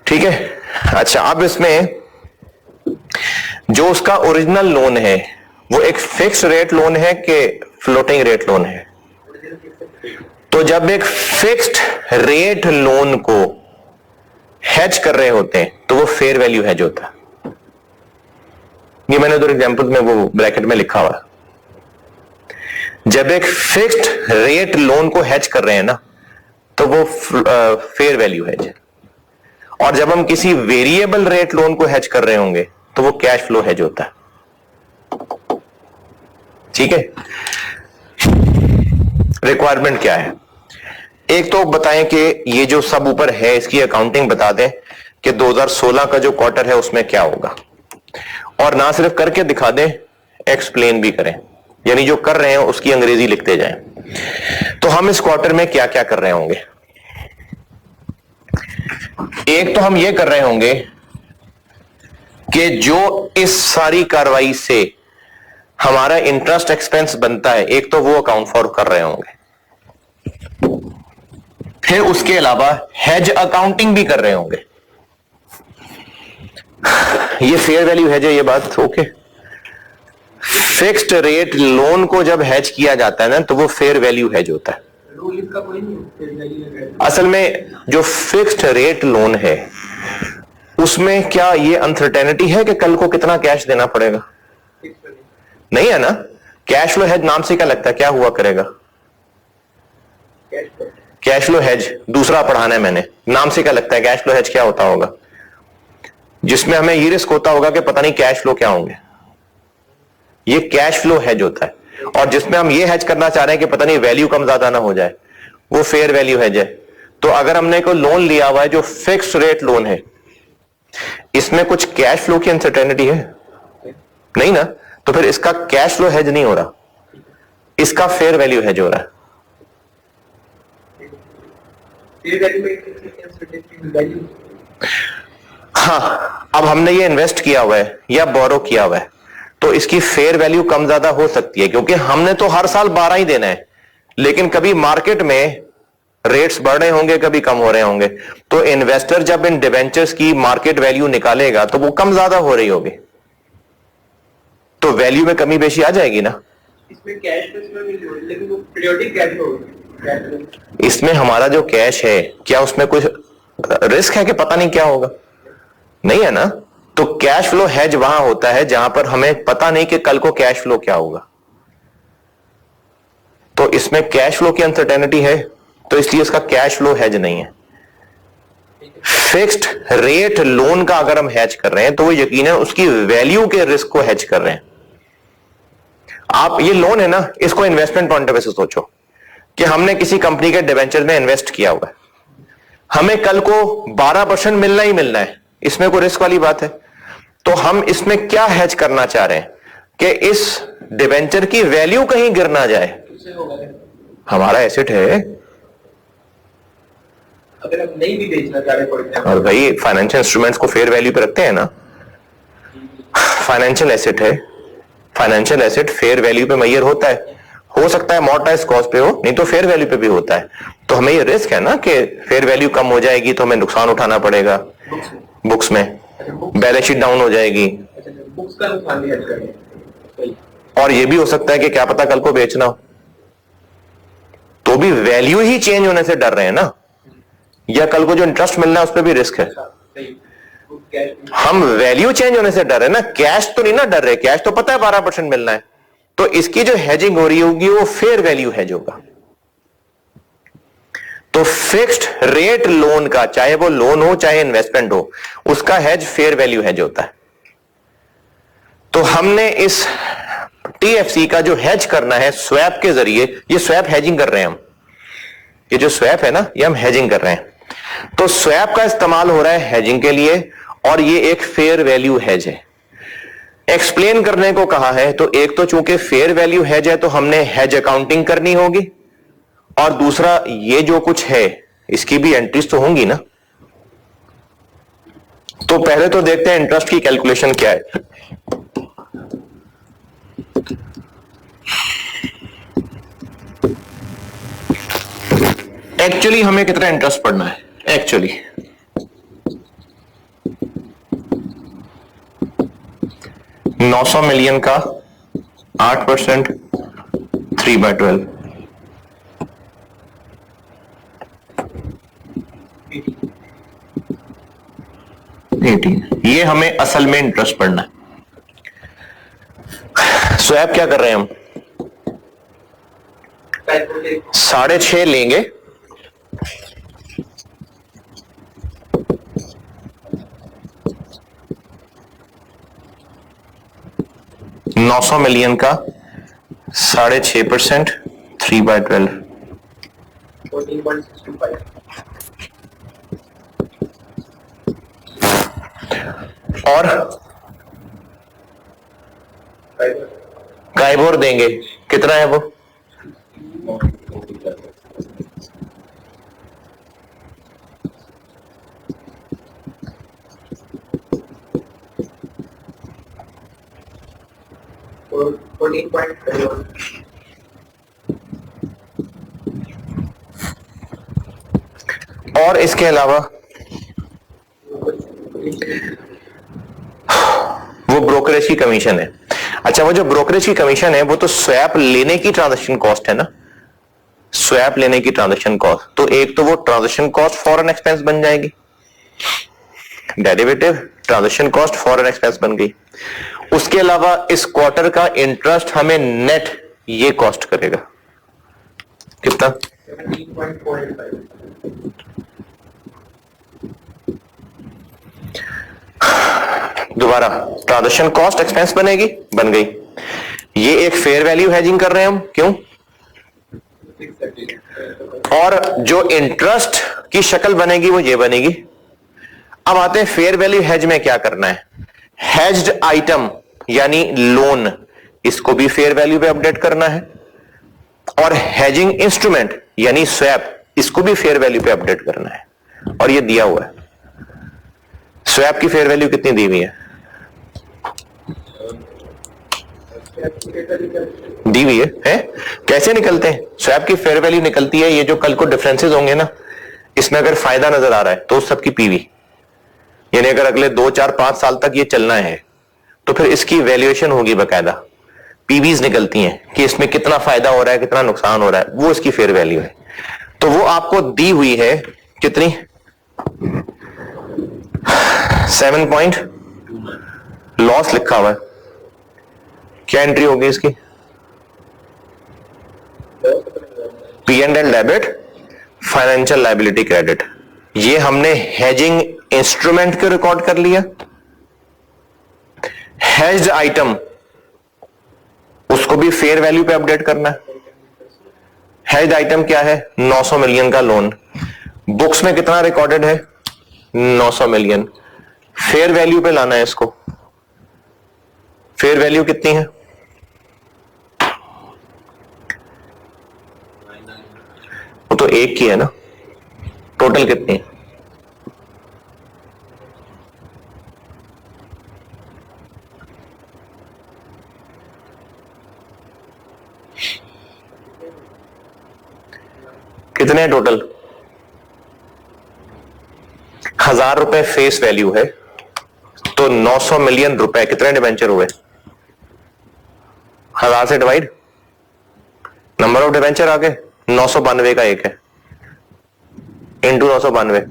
ठीक है, अच्छा, अब इसमें जो उसका ओरिजिनल लोन है वो एक फिक्स रेट लोन है कि फ्लोटिंग रेट लोन है? तो जब एक फिक्स्ड रेट लोन को हेज कर रहे होते हैं तो वो फेयर वैल्यू हेज होता है। ये मैंने उधर एग्जांपल में वो ब्रैकेट में लिखा हुआ है। जब एक फिक्स्ड रेट लोन को हेज कर रहे हैं ना तो वो फेयर वैल्यू हेज है, और जब हम किसी वेरिएबल रेट लोन को हेज कर रहे होंगे तो वो कैश फ्लो हेज होता है। ठीक है, रिक्वायरमेंट क्या है? एक तो बताएं कि ये जो सब ऊपर है इसकी अकाउंटिंग बता दें कि 2016 का जो क्वार्टर है उसमें क्या होगा, और ना सिर्फ करके दिखा दें, एक्सप्लेन भी करें, यानी जो कर रहे हैं उसकी अंग्रेजी लिखते जाएं। तो हम इस क्वार्टर में क्या क्या कर रहे होंगे? एक तो हम ये कर रहे होंगे कि जो इस सारी कार्रवाई से हमारा इंटरेस्ट एक्सपेंस बनता है, एक तो वो अकाउंट फॉर कर रहे होंगे, फिर उसके अलावा हेज अकाउंटिंग भी कर रहे होंगे। ये फेयर वैल्यू हेज है, ये बात ओके। फिक्स्ड रेट लोन को जब हेज किया जाता है ना तो वो फेयर वैल्यू हेज होता है। असल में जो फिक्स्ड रेट लोन है उसमें क्या ये अनसर्टेनिटी है कि कल को कितना कैश देना पड़ेगा? नहीं है ना। कैश फ्लो हेज नाम से क्या लगता है, क्या हुआ करेगा? कैश फ्लो हेज दूसरा पढ़ाना है मैंने, नाम से क्या लगता है कैश फ्लो हेज क्या होता होगा? जिसमें हमें ये रिस्क होता होगा कि पता नहीं कैश फ्लो क्या होंगे, ये कैश फ्लो हेज होता है। और जिसमें हम ये हेज करना चाह रहे हैं कि पता नहीं वैल्यू कम ज्यादा ना हो जाए, वो फेयर वैल्यू हेज है। तो अगर हमने कोई लोन लिया हुआ है जो फिक्स रेट लोन है, इसमें कुछ कैश फ्लो की अनसर्टेनिटी है नहीं ना, तो फिर इसका कैश फ्लो हेज नहीं हो रहा, इसका फेयर वैल्यू हेज हो रहा है। हाँ, अब हमने ये इन्वेस्ट किया हुआ है या बोरो किया हुआ है, तो इसकी फेयर वैल्यू कम ज्यादा हो सकती है, क्योंकि हमने तो हर साल 12 ही देना है, लेकिन कभी मार्केट में रेट्स बढ़ रहे होंगे, कभी कम हो रहे होंगे, तो इन्वेस्टर जब इन डिवेंचर्स की मार्केट वैल्यू निकालेगा तो वो कम ज्यादा हो रही होगी, तो वैल्यू में कमी बेशी आ जाएगी ना। इसमें कैश लेकिन वो पीरियोडिक कैश होगा। इसमें हमारा जो कैश है, क्या उसमें कुछ रिस्क है कि पता नहीं क्या होगा? नहीं है ना। तो कैश फ्लो हेज वहां होता है जहां पर हमें पता नहीं कि कल को कैश फ्लो क्या होगा, तो इसमें कैश फ्लो की अनसर्टेनिटी है, तो इसलिए इसका कैश फ्लो हेज नहीं है। फिक्स्ड रेट लोन का अगर हम हेज कर रहे हैं तो वो यकीनन उसकी वैल्यू के रिस्क को हेज कर रहे हैं। आप ये लोन है ना, इसको इन्वेस्टमेंट पॉइंट ऑफ व्यू से सोचो कि हमने किसी कंपनी के डिवेंचर में इन्वेस्ट किया हुआ है, हमें कल को 12% मिलना ही मिलना है, इसमें कोई रिस्क वाली बात है? तो हम इसमें क्या हेज करना चाह रहे हैं कि इस डिवेंचर की वैल्यू कहीं गिर ना जाए। हमारा एसेट है, अगर हम नहीं भी बेचना चाह रहे और भाई फाइनेंशियल इंस्ट्रूमेंट्स को फेयर वैल्यू पे रखते हैं ना। फाइनेंशियल एसेट है, फाइनेंशियल एसेट फेयर वैल्यू पे मेजर होता है, हो सकता है अमोर्टाइज्ड कॉस्ट पे हो, नहीं तो फेयर वैल्यू पे भी होता है। तो हमें ये रिस्क है ना कि फेयर वैल्यू कम हो जाएगी तो हमें नुकसान उठाना पड़ेगा बुक्स में, बैलेंस शीट डाउन हो जाएगी, बुक्स का नुकसान भी हेज करेंगे। और ये भी हो सकता है कि क्या पता कल को बेचना हो, तो भी वैल्यू ही चेंज होने से डर रहे हैं ना, या कल को जो इंटरेस्ट मिलना है उस पर भी रिस्क है। हम वैल्यू चेंज होने से डर रहे हैं ना, कैश तो नहीं ना डर रहे, कैश तो पता है 12% मिलना है, तो इसकी जो हेजिंग हो रही होगी वो फेयर वैल्यू हेज होगा। तो फिक्स्ड रेट लोन का, चाहे वो लोन हो चाहे इन्वेस्टमेंट हो, उसका हेज फेयर वैल्यू हेज होता है। तो हमने इस टीएफसी का जो हेज करना है स्वैप के जरिए, ये स्वैप हेजिंग कर रहे हैं हम, ये जो स्वैप है ना ये हम हेजिंग कर रहे हैं। तो स्वैप का इस्तेमाल हो रहा है हेजिंग के लिए, और ये एक फेयर वैल्यू हेज है। एक्सप्लेन करने को कहा है, तो एक तो चूंकि फेयर वैल्यू हेज है तो हमने हेज अकाउंटिंग करनी होगी, और दूसरा ये जो कुछ है इसकी भी एंट्रीज तो होंगी ना। तो पहले तो देखते हैं इंटरेस्ट की कैलकुलेशन क्या है। एक्चुअली हमें कितना इंटरेस्ट पड़ना है? एक्चुअली 900 मिलियन का 8%, 3/12, 18, ये हमें असल में इंटरेस्ट पड़ना है। स्वैप क्या कर रहे हैं हम? 6.5 लेंगे, $900 मिलियन का 6.5%, 3/12, 14.625। और गाइबोर देंगे, कितना है वो? और इसके अलावा वो ब्रोकरेज की कमीशन है। अच्छा, वो जो ब्रोकरेज की कमीशन है वो तो स्वैप लेने की ट्रांजैक्शन कॉस्ट है ना, स्वैप लेने की ट्रांजैक्शन कॉस्ट। तो एक तो वो ट्रांजैक्शन कॉस्ट फॉरेन एक्सपेंस बन जाएगी, derivative transaction cost foreign expense बन गई। उसके अलावा इस क्वार्टर का इंटरेस्ट हमें नेट ये कॉस्ट करेगा कितना? 17.45। दोबारा ट्रांजैक्शन कॉस्ट एक्सपेंस बनेगी, बन गई। ये एक फेयर वैल्यू हेजिंग कर रहे हैं हम, क्यों? और जो इंटरेस्ट की शक्ल बनेगी वो ये बनेगी। अब आते हैं फेयर वैल्यू हेज में क्या करना है। हेज्ड आइटम यानी लोन, इसको भी फेयर वैल्यू पे अपडेट करना है, और हेजिंग इंस्ट्रूमेंट यानी स्वैप, इसको भी फेयर वैल्यू पे अपडेट करना है। और ये दिया हुआ है, स्वैप की फेयर वैल्यू कितनी दी हुई है? दी हुई है? कैसे निकलते हैं? स्वैप की फेयर वैल्यू निकलती है, ये जो कल को डिफरेंसेस होंगे ना, इसमें अगर फायदा नजर आ रहा है तो सबकी पीवी, यानी अगर अगले 2 4 5 साल तक ये चलना है तो फिर इसकी वैल्यूएशन होगी, बकायदा पीवीज निकलती हैं कि इसमें कितना फायदा हो रहा है, कितना नुकसान हो रहा है, वो इसकी फेयर वैल्यू है। तो वो आपको दी हुई है कितनी? 7 पॉइंट लॉस लिखा हुआ है। क्या एंट्री होगी इसकी? P and L debit, financial liability credit. ये हमने हेजिंग इंस्ट्रूमेंट को रिकॉर्ड कर लिया। हेज्ड आइटम उसको भी फेयर वैल्यू पे अपडेट करना है। हेज्ड आइटम क्या है? 900 मिलियन का लोन, बुक्स में कितना रिकॉर्डेड है? 900 मिलियन। फेयर वैल्यू पे लाना है इसको। फेयर वैल्यू कितनी है? वो तो एक की है ना, टोटल कितनी है? कितने हैं टोटल? 1000 रुपए फेस वैल्यू है, तो 900 मिलियन रुपए कितने डिबेंचर हुए? 1000 से डिवाइड, नंबर ऑफ डिबेंचर आगे 992 का एक है, इंटू 992,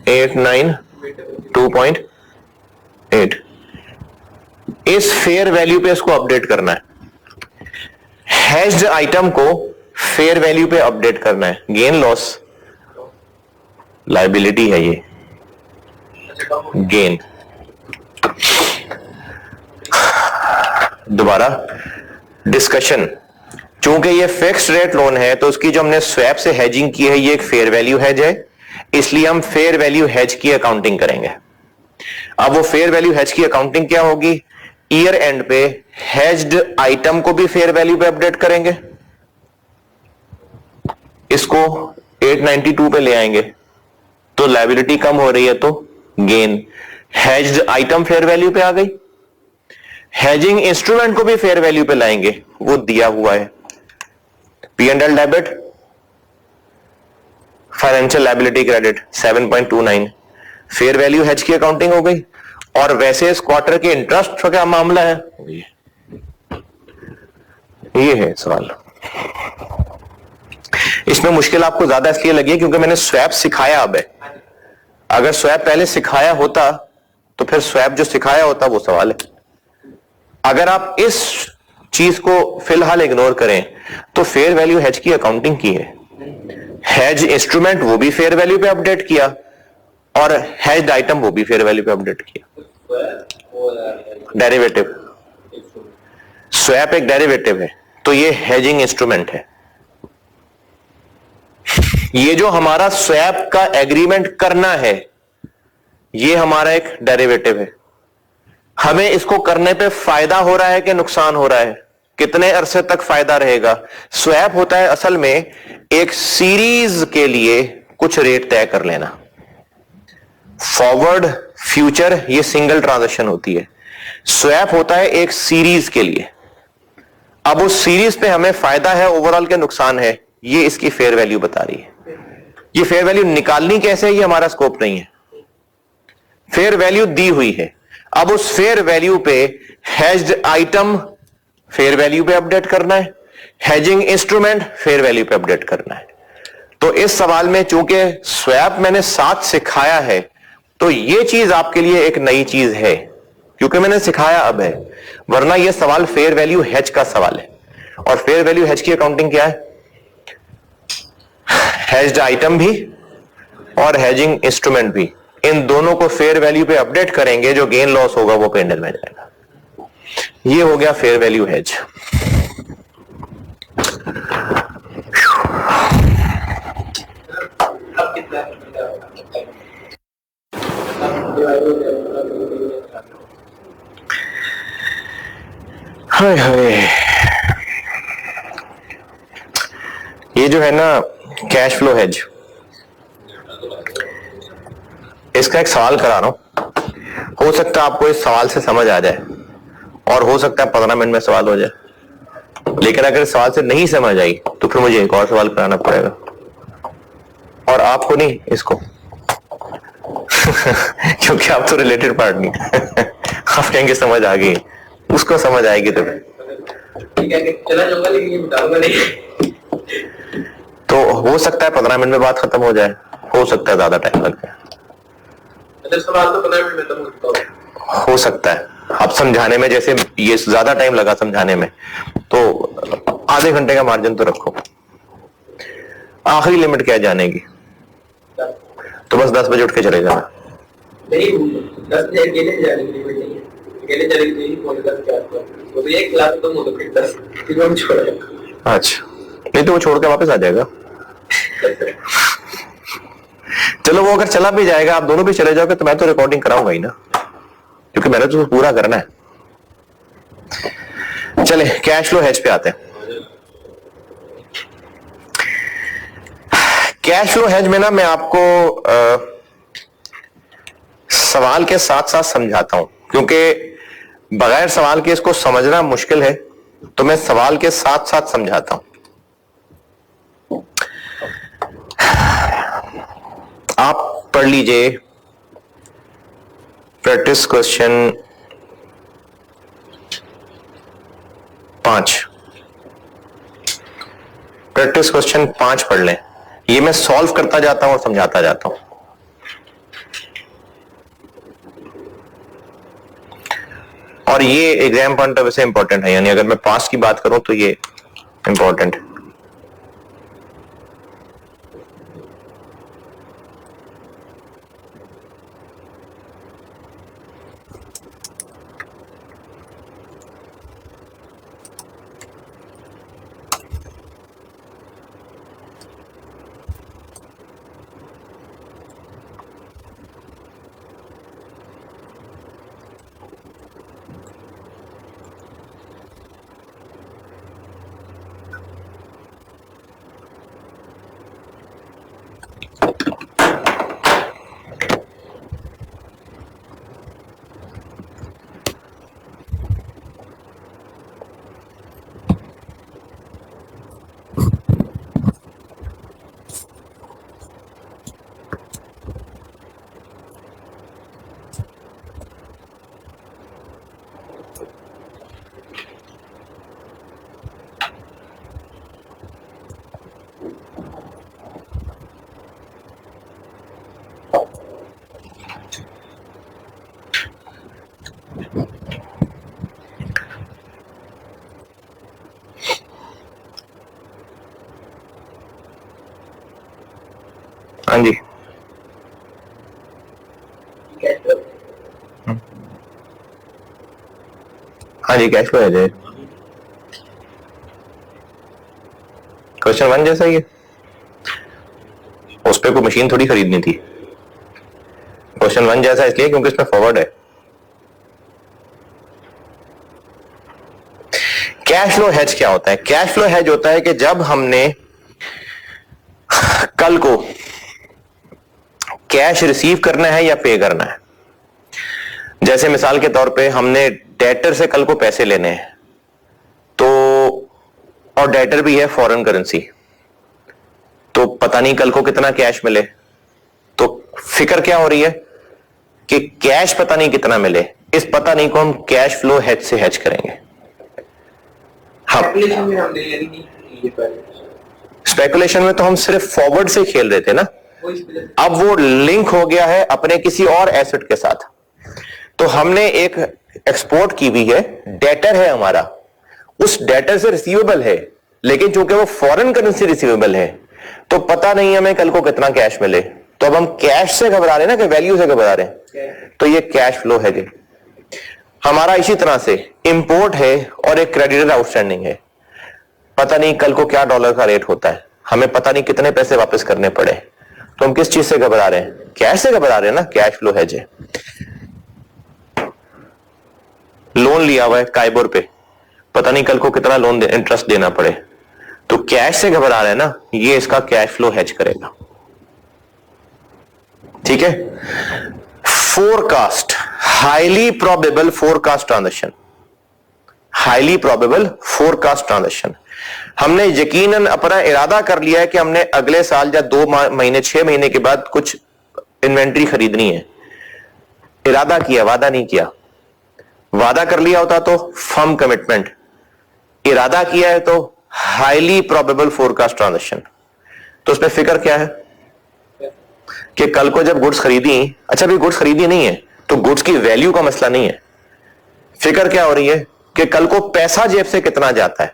892.8। इस फेयर वैल्यू पे इसको अपडेट करना है। हेज्ड आइटम को फेयर वैल्यू पे अपडेट करना है। गेन लॉस लायबिलिटी है ये, गेन। दोबारा डिस्कशन, चूंकि ये फिक्स्ड रेट लोन है तो उसकी जो हमने स्वैप से हेजिंग की है ये एक फेयर वैल्यू हेज है, इसलिए हम फेयर वैल्यू हेज की अकाउंटिंग करेंगे। अब वो फेयर वैल्यू हेज की अकाउंटिंग क्या होगी? ईयर एंड पे हेज्ड आइटम को भी फेयर वैल्यू पे अपडेट करेंगे, इसको 892 पे ले आएंगे तो लायबिलिटी कम हो रही है तो gain. Hedged item fair value पे आ गई। हेजिंग इंस्ट्रूमेंट को भी फेयर वैल्यू पे लाएंगे, वो दिया हुआ है। P and L debit, financial liability credit 7.29, fair value hedge की अकाउंटिंग हो गई। और वैसे इस क्वार्टर के इंटरेस्ट का क्या मामला है? ये है सवाल। इसमें मुश्किल आपको ज्यादा इसलिए लगी क्योंकि मैंने स्वैप सिखाया अब है। अगर स्वैप पहले सिखाया होता तो फिर स्वैप जो सिखाया होता वो सवाल है। अगर आप इस चीज को फिलहाल इग्नोर करें तो फेयर वैल्यू हेज की अकाउंटिंग की है। हेज इंस्ट्रूमेंट वो भी फेयर वैल्यू पे अपडेट किया और हेज्ड आइटम वो भी फेयर वैल्यू पे अपडेट किया। डेरिवेटिव, स्वैप एक डेरिवेटिव है तो ये हेजिंग इंस्ट्रूमेंट है। ये जो हमारा स्वैप का एग्रीमेंट करना है ये हमारा एक डेरिवेटिव है। हमें इसको करने पे फायदा हो रहा है कि नुकसान हो रहा है? कितने अरसे तक फायदा रहेगा? स्वैप होता है असल में एक सीरीज के लिए कुछ रेट तय कर लेना। फॉरवर्ड, फ्यूचर ये सिंगल ट्रांजैक्शन होती है। स्वैप होता है एक सीरीज के लिए। अब उस सीरीज पे हमें फायदा है, ओवरऑल के नुकसान है, ये इसकी फेयर वैल्यू बता रही है। ये फेयर वैल्यू निकालनी कैसे है ये हमारा स्कोप नहीं है। फेयर वैल्यू दी हुई है। अब उस फेयर वैल्यू पे हेज्ड आइटम फेयर वैल्यू पे अपडेट करना है, हेजिंग इंस्ट्रूमेंट फेयर वैल्यू पे अपडेट करना है। तो इस सवाल में चूंकि स्वैप मैंने साथ सिखाया है तो ये चीज आपके लिए एक नई चीज है क्योंकि मैंने सिखाया अब है, वरना यह सवाल फेयर वैल्यू हेज का सवाल है। और फेयर वैल्यू हेज की अकाउंटिंग क्या है? हेज्ड आइटम भी और हेजिंग इंस्ट्रूमेंट भी, इन दोनों को फेयर वैल्यू पे अपडेट करेंगे, जो गेन लॉस होगा वो पेंडल में जाएगा। ये हो गया फेयर वैल्यू हेज। हाय हाय, ये जो है ना कैश फ्लो हेज, इसका एक सवाल करा रहा हूं, हो सकता है आपको इस सवाल से समझ आ जाए। और हो सकता है 15 मिनट में सवाल हो जाए। लेकिन अगर सवाल से नहीं समझ आई तो फिर मुझे एक और सवाल कराना पड़ेगा, और आपको नहीं, इसको क्योंकि आप तो रिलेटेड पार्ट नहीं। आप कहेंगे समझ आ गई, उसको समझ आएगी तो चला जाऊंगा लेकिन ये बताऊंगा नहीं। तो हो सकता है 15 मिनट में बात खत्म हो जाए, हो सकता है ज्यादा टाइम लग जाए, सवाल तो 15 मिनट में खत्म हो सकता है। अब समझाने में जैसे ये ज्यादा टाइम लगा समझाने में, तो आधे घंटे का मार्जिन तो रखो। आखिरी लिमिट क्या है जाने की? तो बस 10 बजे उठ के चले जाना। नहीं, 10 बजे अकेले जाने की लिमिट नहीं है। अकेले चले गए तो फोन कर के आपको वो तो एक क्लास खत्म हो तो फिर 10 फिर हम छोड़ेगा। अच्छा, नहीं तो वो छोड़ के वापस आ जाएगा। चलो वो अगर चला भी जाएगा, आप दोनों भी चले जाओगे, तो मैं तो रिकॉर्डिंग कराऊंगा ही ना, क्योंकि मैंने तो पूरा करना है। चले कैश फ्लो हेज पे आते हैं। कैश फ्लो हेज में ना मैं आपको सवाल के साथ साथ समझाता हूं, क्योंकि बगैर सवाल के इसको समझना मुश्किल है, तो मैं सवाल के साथ साथ समझाता हूं। आप पढ़ लीजिए प्रैक्टिस क्वेश्चन 5, प्रैक्टिस क्वेश्चन 5 पढ़ लें। ये मैं सॉल्व करता जाता हूं और समझाता जाता हूं। और ये एग्जाम पॉइंट ऑफ व्यू से इंपॉर्टेंट है, यानी अगर मैं पास की बात करूं तो ये इंपॉर्टेंट है। हाँ जी, हाँ जी, कैश फ्लो है जी। क्वेश्चन 1 जैसा ही है, उस पर कोई मशीन थोड़ी खरीदनी थी। क्वेश्चन 1 जैसा इसलिए क्योंकि इसमें फॉरवर्ड है। कैश फ्लो हेज क्या होता है? कैश फ्लो हेज होता है कि जब हमने कल को कैश रिसीव करना है या पे करना है, जैसे मिसाल के तौर पे हमने डेटर से कल को पैसे लेने हैं, तो और डेटर भी है फॉरेन करेंसी, तो पता नहीं कल को कितना कैश मिले, तो फिक्र क्या हो रही है कि कैश पता नहीं कितना मिले। इस पता नहीं को हम कैश फ्लो हेज से हेज करेंगे। स्पेकुलेशन में तो हम सिर्फ फॉरवर्ड से खेल रहे थे ना, अब वो लिंक हो गया है अपने किसी और एसेट के साथ। तो हमने एक एक्सपोर्ट की हुई है, डेटर है हमारा, उस डेटर से रिसीवेबल है, लेकिन चूंकि वो फॉरेन करेंसी रिसीवेबल है तो पता नहीं हमें कल को कितना कैश मिले। तो अब हम कैश से घबरा रहे हैं ना कि वैल्यू से घबरा रहे हैं, तो ये कैश फ्लो है जी हमारा। इसी तरह से इंपोर्ट है और एक क्रेडिटर आउटस्टैंडिंग है, पता नहीं कल को क्या डॉलर का रेट होता है, हमें पता नहीं कितने पैसे वापस करने पड़े, तो हम किस चीज से घबरा रहे हैं? कैश से घबरा रहे हैं ना, कैश फ्लो है जी। लोन लिया हुआ है काइबोर पे, पता नहीं कल को कितना लोन इंटरेस्ट देना पड़े, तो कैश से घबरा रहे हैं ना, ये इसका कैश फ्लो हेज करेगा। ठीक है। Forecast, highly probable forecast transaction, highly probable forecast transaction. हमने यकीनन अपना इरादा कर लिया है कि हमने अगले साल या 2 महीने 6 महीने के बाद कुछ इन्वेंट्री खरीदनी है। इरादा किया, वादा नहीं किया। वादा कर लिया होता तो फर्म कमिटमेंट, इरादा किया है तो हाईली प्रोबेबल फोरकास्ट ट्रांजैक्शन। तो उसमें फिक्र क्या है कि कल को जब गुड्स खरीदी, अच्छा भी गुड्स खरीदी नहीं है तो गुड्स की वैल्यू का मसला नहीं है, फिक्र क्या हो रही है कि कल को पैसा जेब से कितना जाता है,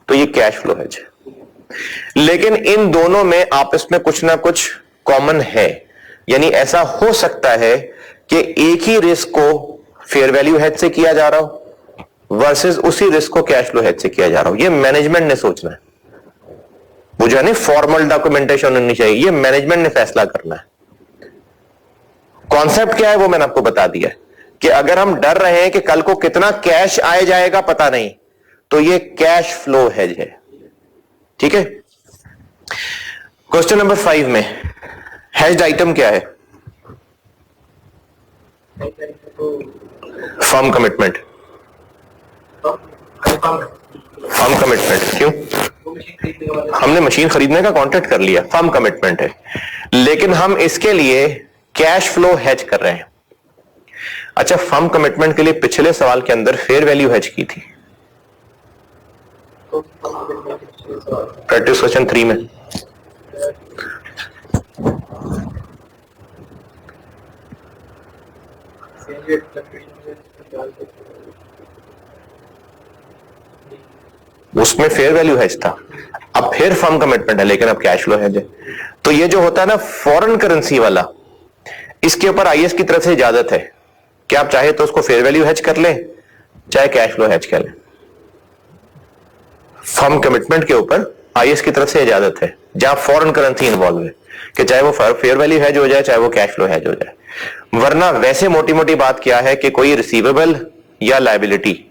तो ये कैश फ्लो हेज है। लेकिन इन दोनों में आपस में कुछ ना कुछ कॉमन है, यानी ऐसा हो सकता है कि एक ही रिस्क को फेयर वैल्यू हेज से किया जा रहा हो वर्सेस उसी रिस्क को कैश फ्लो हेज से किया जा रहा हो। ये मैनेजमेंट ने सोचना है, वो जो है ना फॉर्मल डॉक्यूमेंटेशन होनी चाहिए, ये मैनेजमेंट ने फैसला करना है। कॉन्सेप्ट क्या है वो मैंने आपको बता दिया कि अगर हम डर रहे हैं कि कल को कितना कैश आए जाएगा पता नहीं, तो ये कैश फ्लो हेज है। ठीक है। क्वेश्चन नंबर 5 में हेज्ड आइटम क्या है? Firm commitment. फर्म कमिटमेंट क्यों? हमने मशीन खरीदने का कॉन्ट्रैक्ट कर लिया, फर्म कमिटमेंट है, लेकिन हम इसके लिए कैश फ्लो हेज कर रहे हैं। अच्छा, फर्म कमिटमेंट के लिए पिछले सवाल के अंदर फेयर वैल्यू हेज की थी प्रैक्टिस क्वेश्चन 3 में। उसमें फेयर वैल्यू हेज था, अब फिर फर्म कमिटमेंट है लेकिन अब कैश फ्लो हेज है। तो ये जो होता है ना फॉरेन करेंसी वाला, इसके ऊपर आईएएस की तरफ से इजाजत है कि आप चाहे तो उसको फेयर वैल्यू हेज कर लें, चाहे कैश फ्लो हेज कर लें। फर्म कमिटमेंट के ऊपर आईएएस की तरफ से इजाजत है जहां फॉरेन करेंसी इन्वॉल्व है कि चाहे वो फेयर वैल्यू हेज हो जाए चाहे वो कैश फ्लो हेज हो जाए। वरना वैसे मोटी मोटी बात क्या है कि कोई रिसीवेबल या लायबिलिटी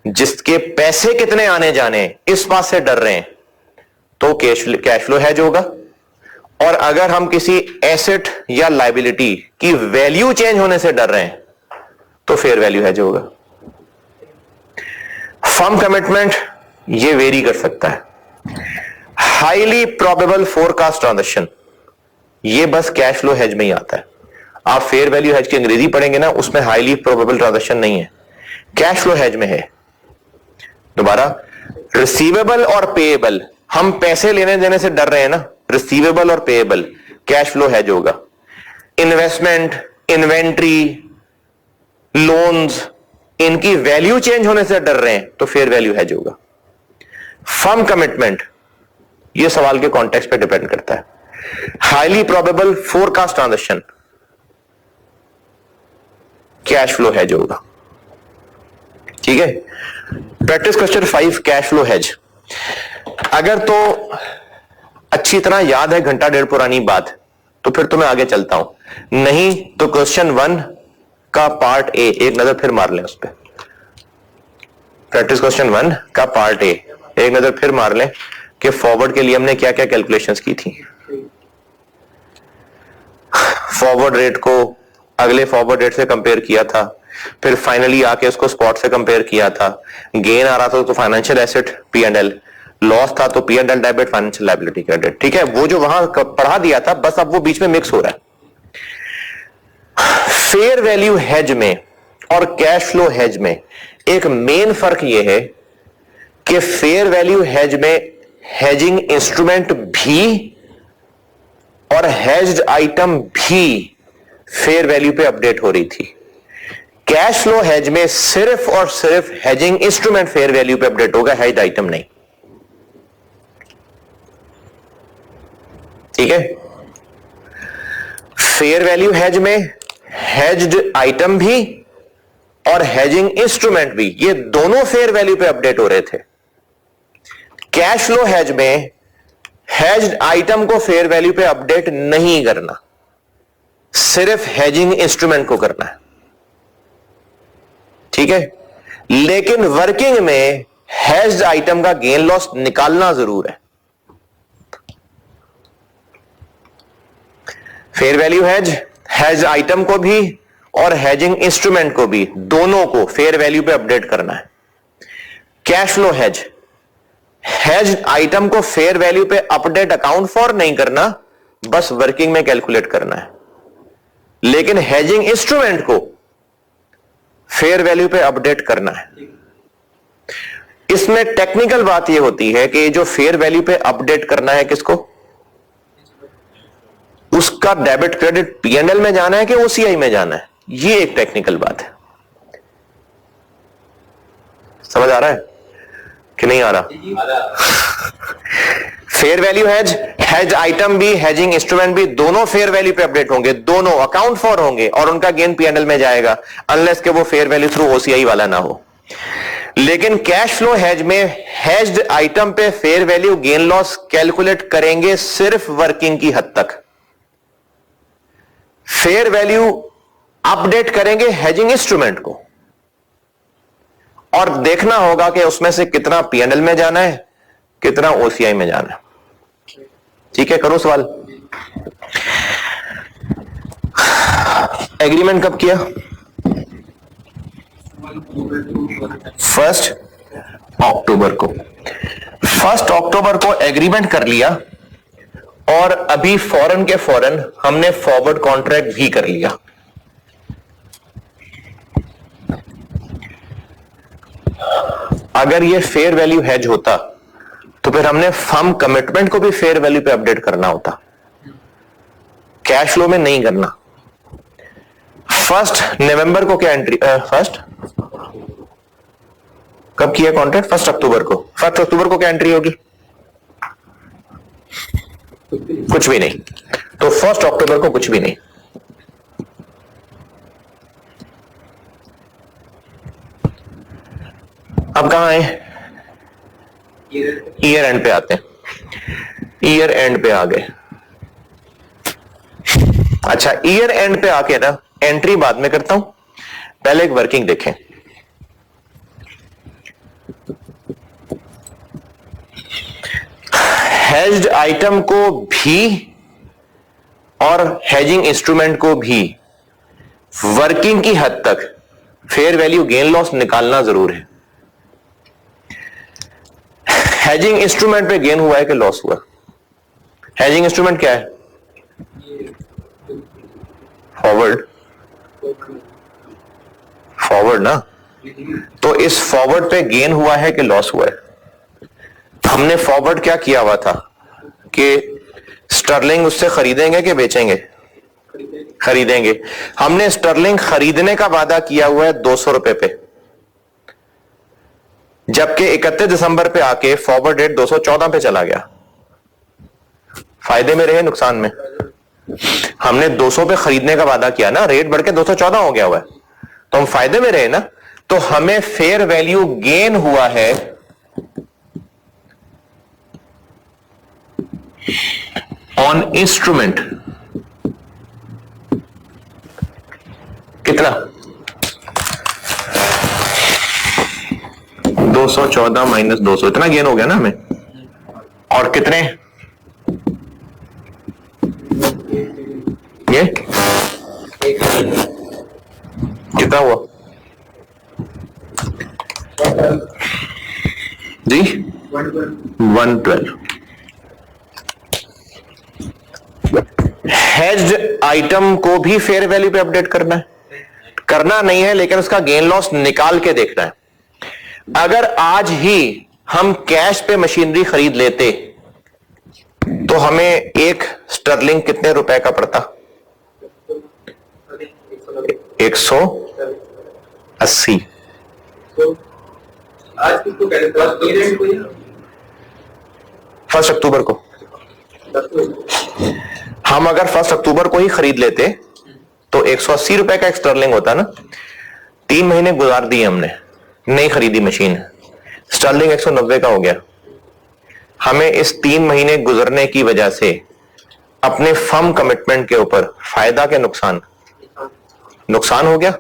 जिसके पैसे कितने आने जाने इस बात से डर रहे हैं तो कैश फ्लो हेज होगा, और अगर हम किसी एसेट या लायबिलिटी की वैल्यू चेंज होने से डर रहे हैं तो फेयर वैल्यू हेज होगा। फर्म कमिटमेंट ये वेरी कर सकता है। हाईली प्रोबेबल फोरकास्ट ट्रांजैक्शन ये बस कैश फ्लो हेज में ही आता है। आप फेयर वैल्यू हेज की अंग्रेजी पढ़ेंगे ना, उसमें हाईली प्रोबेबल ट्रांजैक्शन नहीं है, कैश फ्लो हेज में है। दोबारा, रिसीवेबल और पेएबल, हम पैसे लेने देने से डर रहे हैं ना, रिसीवेबल और पेएबल कैश फ्लो हेज होगा। इन्वेस्टमेंट, इन्वेंट्री, लोन्स, इनकी वैल्यू चेंज होने से डर रहे हैं तो फेयर वैल्यू हेज होगा। फर्म कमिटमेंट ये सवाल के कॉन्टेक्स्ट पे डिपेंड करता है। Highly probable forecast transaction cash flow hedge होगा। ठीक है। Practice question 5 cash flow hedge. अगर तो अच्छी तरह याद है घंटा डेढ़ पुरानी बात तो फिर तो मैं आगे चलता हूं, नहीं तो क्वेश्चन 1 का पार्ट ए एक नजर फिर मार लें उस पर। प्रैक्टिस क्वेश्चन 1 का पार्ट ए एक नजर फिर मार लें कि फॉरवर्ड के लिए हमने क्या क्या कैलकुलेशंस की थी। फॉरवर्ड रेट को अगले फॉरवर्ड रेट से कंपेयर किया था, फिर फाइनली आके उसको स्पॉट से कंपेयर किया था। गेन आ रहा था तो फाइनेंशियल एसेट P&L, लॉस था तो P&L debit, financial liability credit. ठीक है, वो जो वहां पढ़ा दिया था बस अब वो बीच में मिक्स हो रहा है। फेयर वैल्यू हेज में और कैश फ्लो हेज में एक मेन फर्क यह है कि फेयर वैल्यू हेज में हेजिंग इंस्ट्रूमेंट भी और हेज्ड आइटम भी फेयर वैल्यू पे अपडेट हो रही थी। कैश फ्लो हेज में सिर्फ और सिर्फ हेजिंग इंस्ट्रूमेंट फेयर वैल्यू पे अपडेट होगा, हेज्ड आइटम नहीं। ठीक है। फेयर वैल्यू हेज में हेज्ड आइटम भी और हेजिंग इंस्ट्रूमेंट भी, ये दोनों फेयर वैल्यू पे अपडेट हो रहे थे। कैश फ्लो हेज में हेज्ड आइटम को फेयर वैल्यू पे अपडेट नहीं करना, सिर्फ हेजिंग इंस्ट्रूमेंट को करना है। ठीक है। लेकिन वर्किंग में हेज्ड आइटम का गेन लॉस निकालना जरूर है। Fair value hedge hedged item को भी और हेजिंग इंस्ट्रूमेंट को भी, दोनों को फेयर वैल्यू पे अपडेट करना है। Cash flow hedge, hedge item को फेयर वैल्यू पे अपडेट अकाउंट फॉर नहीं करना, बस वर्किंग में कैलकुलेट करना है। लेकिन हेजिंग इंस्ट्रूमेंट को फेयर वैल्यू पे अपडेट करना है। इसमें टेक्निकल बात यह होती है कि जो फेयर वैल्यू पे अपडेट करना है किसको, उसका डेबिट क्रेडिट पीएनएल में जाना है कि ओसीआई में जाना है, ये एक टेक्निकल बात है। समझ आ रहा है कि नहीं आ रहा? Fair value hedge, hedge item भी हेजिंग इंस्ट्रूमेंट भी दोनों फेयर वैल्यू पे अपडेट होंगे, दोनों अकाउंट फॉर होंगे और उनका गेन पीएनएल में जाएगा, अनलेस के वो फेयर वैल्यू थ्रू ओसीआई वाला ना हो। लेकिन कैश फ्लो हेज में हेज्ड आइटम पे fair value gain loss calculate करेंगे सिर्फ वर्किंग की हद तक। फेयर वैल्यू अपडेट करेंगे हेजिंग इंस्ट्रूमेंट को और देखना होगा कि उसमें से कितना पीएनएल में जाना है, कितना ओसीआई में जाना है। ठीक है, करो सवाल। एग्रीमेंट कब किया? 1 अक्टूबर को। 1 अक्टूबर को एग्रीमेंट कर लिया और अभी फौरन के फौरन हमने फॉरवर्ड कॉन्ट्रैक्ट भी कर लिया। अगर ये फेयर वैल्यू हेज होता तो फिर हमने फर्म कमिटमेंट को भी फेयर वैल्यू पे अपडेट करना होता, कैश फ्लो में नहीं करना। 1 नवंबर को क्या एंट्री, फर्स्ट कब किया कॉन्ट्रैक्ट? 1 अक्टूबर को। 1 अक्टूबर को क्या एंट्री होगी? कुछ भी नहीं। तो 1 अक्टूबर को कुछ भी नहीं। अब कहां है? ईयर एंड पे आते हैं। ईयर एंड पे आ गए। अच्छा, ईयर एंड पे आके ना एंट्री बाद में करता हूं, पहले एक वर्किंग देखें। हेज्ड आइटम को भी और हेजिंग इंस्ट्रूमेंट को भी वर्किंग की हद तक फेयर वैल्यू गेन लॉस निकालना जरूर है। हेजिंग इंस्ट्रूमेंट पे गेन हुआ है कि लॉस हुआ? हेजिंग इंस्ट्रूमेंट क्या है? फॉरवर्ड, फॉरवर्ड ना। तो इस फॉरवर्ड पे गेन हुआ है कि लॉस हुआ है? हमने फॉरवर्ड क्या किया हुआ था कि स्टर्लिंग उससे खरीदेंगे कि बेचेंगे? खरीदेंगे। हमने स्टर्लिंग खरीदने का वादा किया हुआ है 200 रुपए पे, जबकि 31 दिसंबर पे आके फॉरवर्ड रेट 214 पे चला गया। फायदे में रहे नुकसान में? हमने 200 पे खरीदने का वादा किया ना, रेट बढ़ के 214 हो गया हुआ है, तो हम फायदे में रहे ना। तो हमें फेयर वैल्यू गेन हुआ है ऑन इंस्ट्रूमेंट कितना? 214 माइनस 200, इतना गेन हो गया ना हमें। और कितने? ये कितना हुआ जी? 112। हेज्ड आइटम को भी फेयर वैल्यू पे अपडेट करना है? करना नहीं है, लेकिन उसका गेन लॉस निकाल के देखना है। अगर आज ही हम कैश पे मशीनरी खरीद लेते तो हमें एक स्टर्लिंग कितने रुपए का पड़ता? 180। आज किसको कह रहे थे? 1 अक्टूबर को। हम अगर 1 अक्टूबर को ही खरीद लेते तो 180 रुपए का एक स्टर्लिंग होता ना। 3 महीने गुजार दिए हमने, नहीं खरीदी मशीन, स्टर्लिंग 190 का हो गया। हमें इस 3 महीने गुजरने की वजह से अपने फर्म कमिटमेंट के ऊपर फायदा के नुकसान? नुकसान हो गया।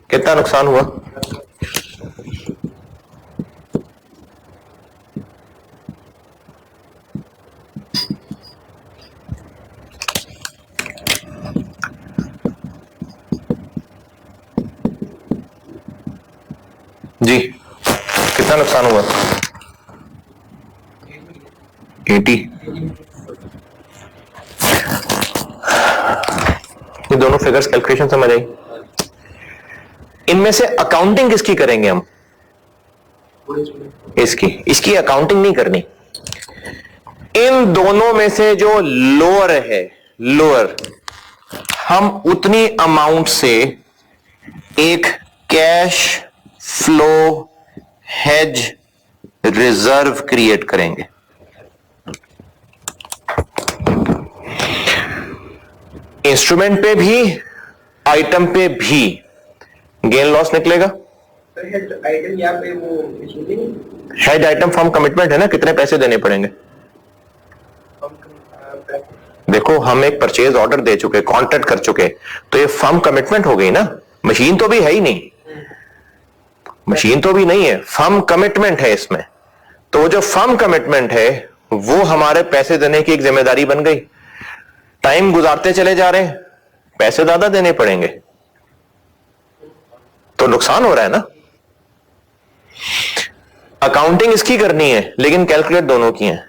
कितना नुकसान हुआ? जी कितना कितना नुकसान हुआ? 80। ये दोनों फिगर्स कैलकुलेशन समझ आई? इनमें से अकाउंटिंग किसकी करेंगे हम? इसकी अकाउंटिंग नहीं करनी। इन दोनों में से जो लोअर है, लोअर, हम उतनी अमाउंट से एक cash flow hedge reserve create करेंगे। इंस्ट्रूमेंट पे भी, आइटम पे भी गेन लॉस निकलेगा। आइटम यहाँ पे वो हेज आइटम फर्म कमिटमेंट है ना, कितने पैसे देने पड़ेंगे? देखो, हम एक परचेज ऑर्डर दे चुके, कॉन्ट्रैक्ट कर चुके, तो ये फर्म कमिटमेंट हो गई ना। मशीन तो भी है ही नहीं, मशीन तो भी नहीं है, फर्म कमिटमेंट है इसमें। तो वो जो फर्म कमिटमेंट है वो हमारे पैसे देने की एक जिम्मेदारी बन गई। टाइम गुजारते चले जा रहे हैं, पैसे ज्यादा देने पड़ेंगे, तो नुकसान हो रहा है ना। अकाउंटिंग इसकी करनी है, लेकिन कैलकुलेट दोनों की है।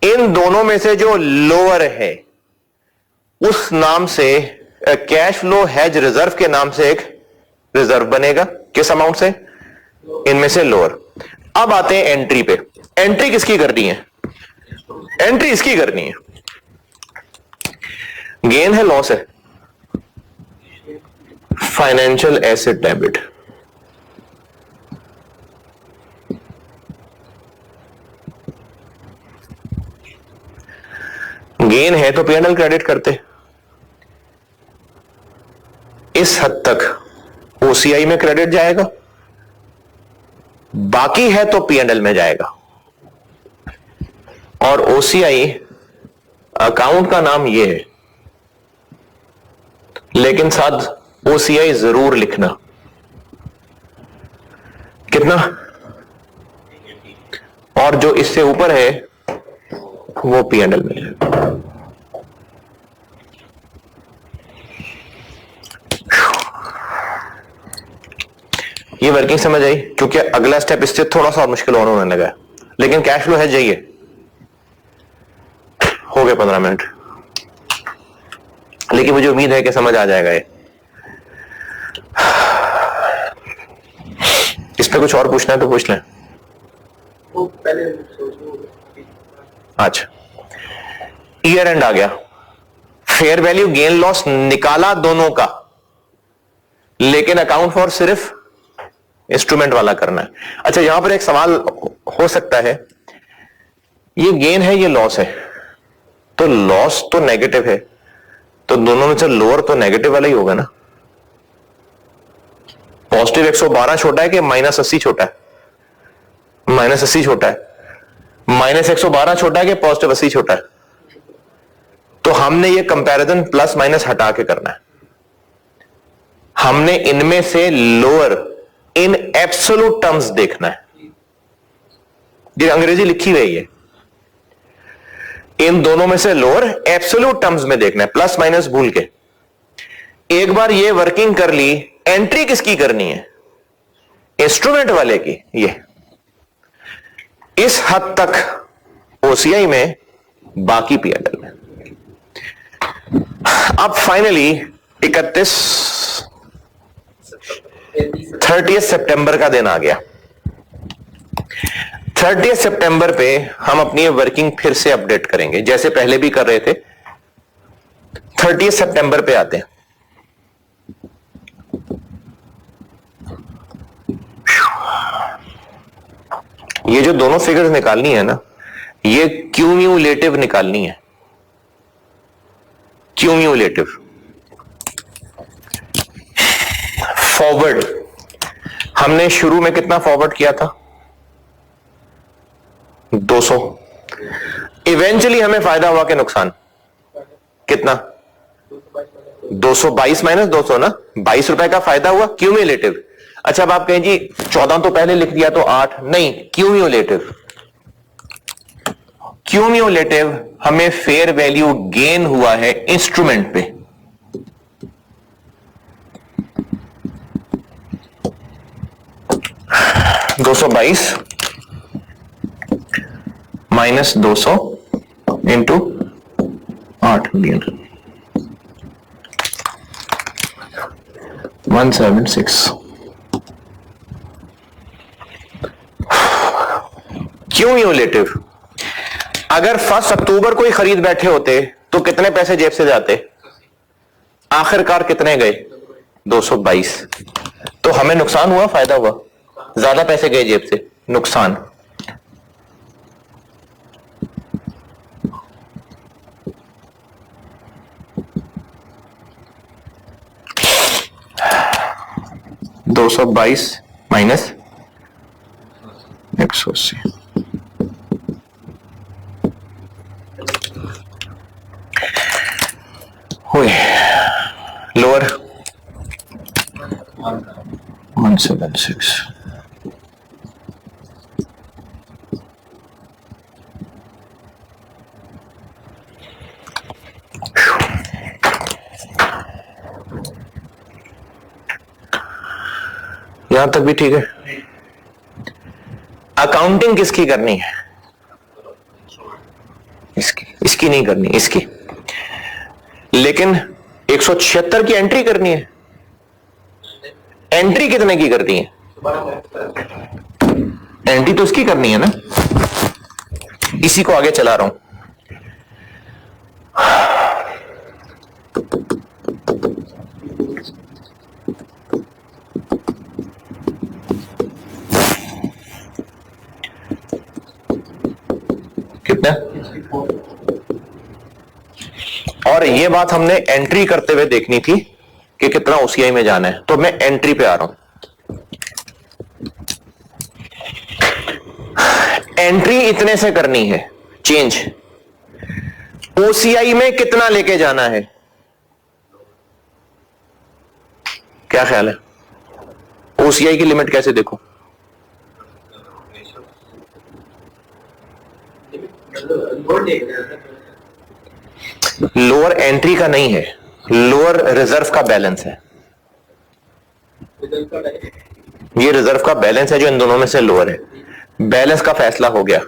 इन दोनों में से जो लोअर है उस नाम से कैश फ्लो हेज रिजर्व के नाम से एक रिजर्व बनेगा। किस अमाउंट से? इनमें से लोअर। अब आते हैं एंट्री पे। एंट्री किसकी करनी है? एंट्री इसकी करनी है। गेन है, लॉस है? Financial asset debit. गेन है तो P&L क्रेडिट करते, इस हद तक OCI में क्रेडिट जाएगा, बाकी है तो P&L में जाएगा। और OCI अकाउंट का नाम ये है, लेकिन साथ OCI जरूर लिखना। कितना? और जो इससे ऊपर है वो P&L में है। ये वर्किंग समझ आई? क्योंकि अगला स्टेप इससे थोड़ा सा और मुश्किल और होने लगा है, लेकिन कैश फ्लो है जाइए। हो गए 15 मिनट, लेकिन मुझे उम्मीद है कि समझ आ जाएगा ये। इस पे कुछ और पूछना है तो पूछ लें। वो पहले सोचो। अच्छा, ईयर एंड आ गया, फेयर वैल्यू गेन लॉस निकाला दोनों का, लेकिन अकाउंट फॉर सिर्फ इंस्ट्रूमेंट वाला करना है। अच्छा, यहां पर एक सवाल हो सकता है, ये गेन है, ये लॉस है, तो लॉस तो नेगेटिव है, तो दोनों में से लोअर तो नेगेटिव वाला ही होगा ना। पॉजिटिव 112 छोटा है कि -80 छोटा है? -80 छोटा है। -112 छोटा है कि पॉजिटिव 80 छोटा है? तो हमने ये कंपैरिजन प्लस माइनस हटा के करना है। हमने इनमें से लोअर इन एब्सोल्यूट टर्म्स देखना है। ये अंग्रेजी लिखी हुई है, इन दोनों में से लोअर एब्सोल्यूट टर्म्स में देखना है, प्लस माइनस भूल के। एक बार ये वर्किंग कर ली, एंट्री किसकी करनी है? इंस्ट्रूमेंट वाले की। ये इस हद तक OCI में, बाकी P&L में। अब फाइनली 30 सितंबर का दिन आ गया। 30 सितंबर पे हम अपनी वर्किंग फिर से अपडेट करेंगे, जैसे पहले भी कर रहे थे। 30 सितंबर पे आते हैं। ये जो दोनों फिगर्स निकालनी है ना, ये क्यूम्यूलेटिव निकालनी है। क्यूम्यूलेटिव। फॉरवर्ड, हमने शुरू में कितना फॉरवर्ड किया था? 200। इवेंचुअली हमें फायदा हुआ कि नुकसान? कितना? 222 माइनस 200 ना, 22 रुपए का फायदा हुआ क्यूम्यूलेटिव। अच्छा, अब आप कहें जी 14 तो पहले लिख दिया तो 8 नहीं, क्यूम्यूलेटिव। क्यूम्यूलेटिव हमें फेयर वैल्यू गेन हुआ है इंस्ट्रूमेंट पे। 222 माइनस 200 इंटू 8 मिलियन 176। क्यूम्युलेटिव। अगर 1 अक्टूबर को ही खरीद बैठे होते तो कितने पैसे जेब से जाते? आखिरकार कितने गए? 222। तो हमें नुकसान हुआ, फायदा हुआ? ज्यादा पैसे गए जेब से, नुकसान। $222 माइनस 180 हुए लोअर 176। यहां तक भी ठीक है। अकाउंटिंग किसकी करनी है? इसकी नहीं करनी, इसकी। लेकिन 176 की एंट्री करनी है। एंट्री कितने की करनी है? एंट्री तो उसकी करनी है ना। इसी को आगे चला रहा हूं। कितना? और ये बात हमने एंट्री करते हुए देखनी थी कि कितना ओसीआई में जाना है। तो मैं एंट्री पे आ रहा हूं। एंट्री इतने से करनी है चेंज। ओसीआई में कितना लेके जाना है? क्या ख्याल है? ओसीआई की लिमिट कैसे देखो? लोअर एंट्री का नहीं है, लोअर रिजर्व का बैलेंस है। ये रिजर्व का बैलेंस है जो इन दोनों में से लोअर है। बैलेंस का फैसला हो गया।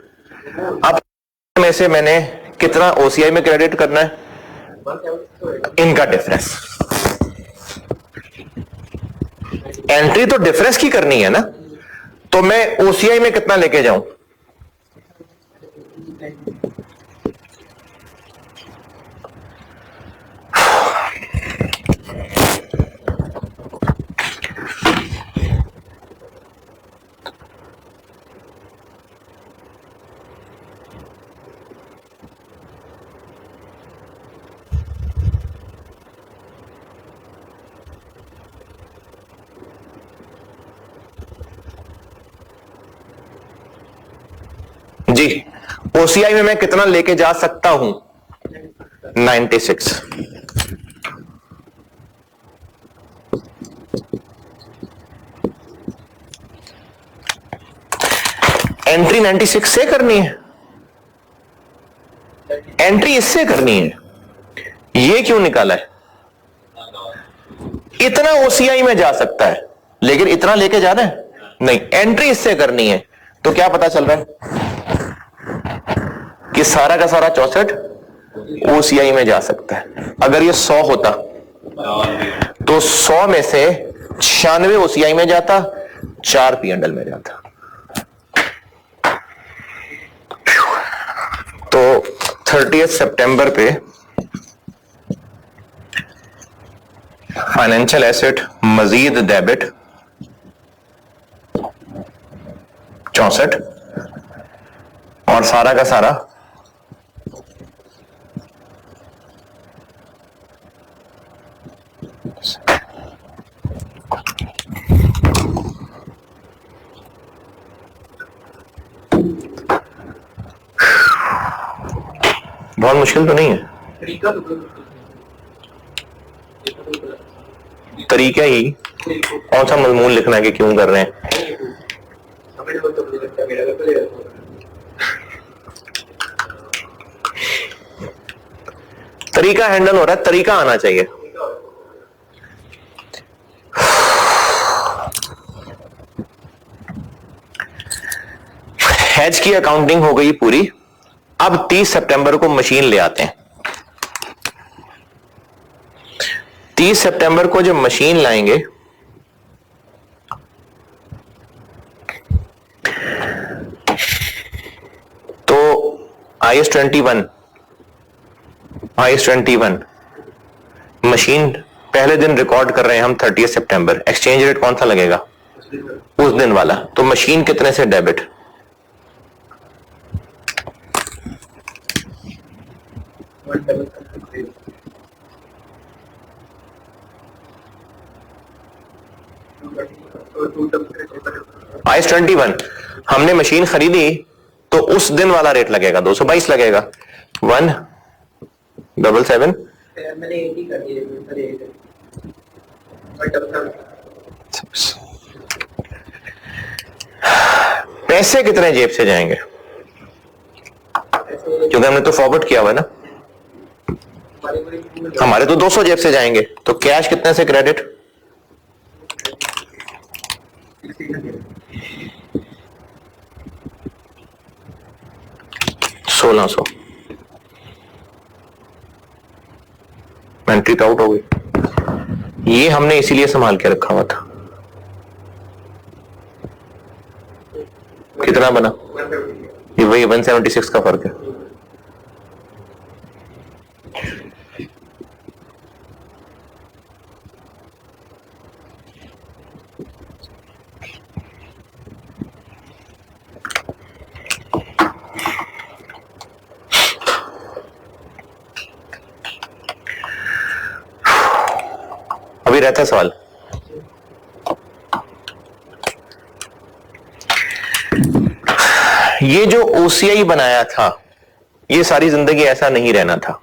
अब में से मैंने कितना ओसीआई में क्रेडिट करना है? इनका डिफरेंस। एंट्री तो डिफरेंस की करनी है ना। तो मैं ओसीआई में कितना लेके जाऊं? जी, ओसीआई में मैं कितना लेके जा सकता हूं? 96। एंट्री 96 से करनी है। एंट्री इससे करनी है। ये क्यों निकाला है? इतना ओसीआई में जा सकता है लेकिन इतना लेके जाना है नहीं। एंट्री इससे करनी है। तो क्या पता चल रहा है कि सारा का सारा 64 ओसीआई में जा सकता है। अगर ये 100 होता तो 100 में से 96 ओसीआई में जाता, 4 पीएनएल में जाता। तो 30 सितंबर पे फाइनेंशियल एसेट मजीद डेबिट 64 और सारा का सारा बहुत मुश्किल तो नहीं है। तरीका ही कौन सा मजमून लिखना है कि क्यों कर रहे हैं। तरीका हैंडल हो रहा है, तरीका आना चाहिए। हैज की अकाउंटिंग हो गई पूरी। अब 30 सितंबर को मशीन ले आते हैं। 30 सितंबर को जब मशीन लाएंगे तो IS-21 मशीन पहले दिन रिकॉर्ड कर रहे हैं हम 30 सितंबर। एक्सचेंज रेट कौन सा लगेगा? उस दिन वाला। तो मशीन कितने से डेबिट? IS-21 हमने मशीन खरीदी तो उस दिन वाला रेट लगेगा 222 लगेगा। 177 मैंने 80 कर दिए पैसे कितने जेब से जाएंगे? क्योंकि हमने तो फॉरवर्ड किया हुआ है ना। हमारे तो 200 जेब से जाएंगे। तो कैश कितने से क्रेडिट? 1600। एंट्री तो आउट हो गई। ये हमने इसीलिए संभाल के रखा हुआ था। कितना बना? ये वही 176 का फर्क है। अभी रहता है सवाल? ये जो OCI बनाया था ये सारी जिंदगी ऐसा नहीं रहना था।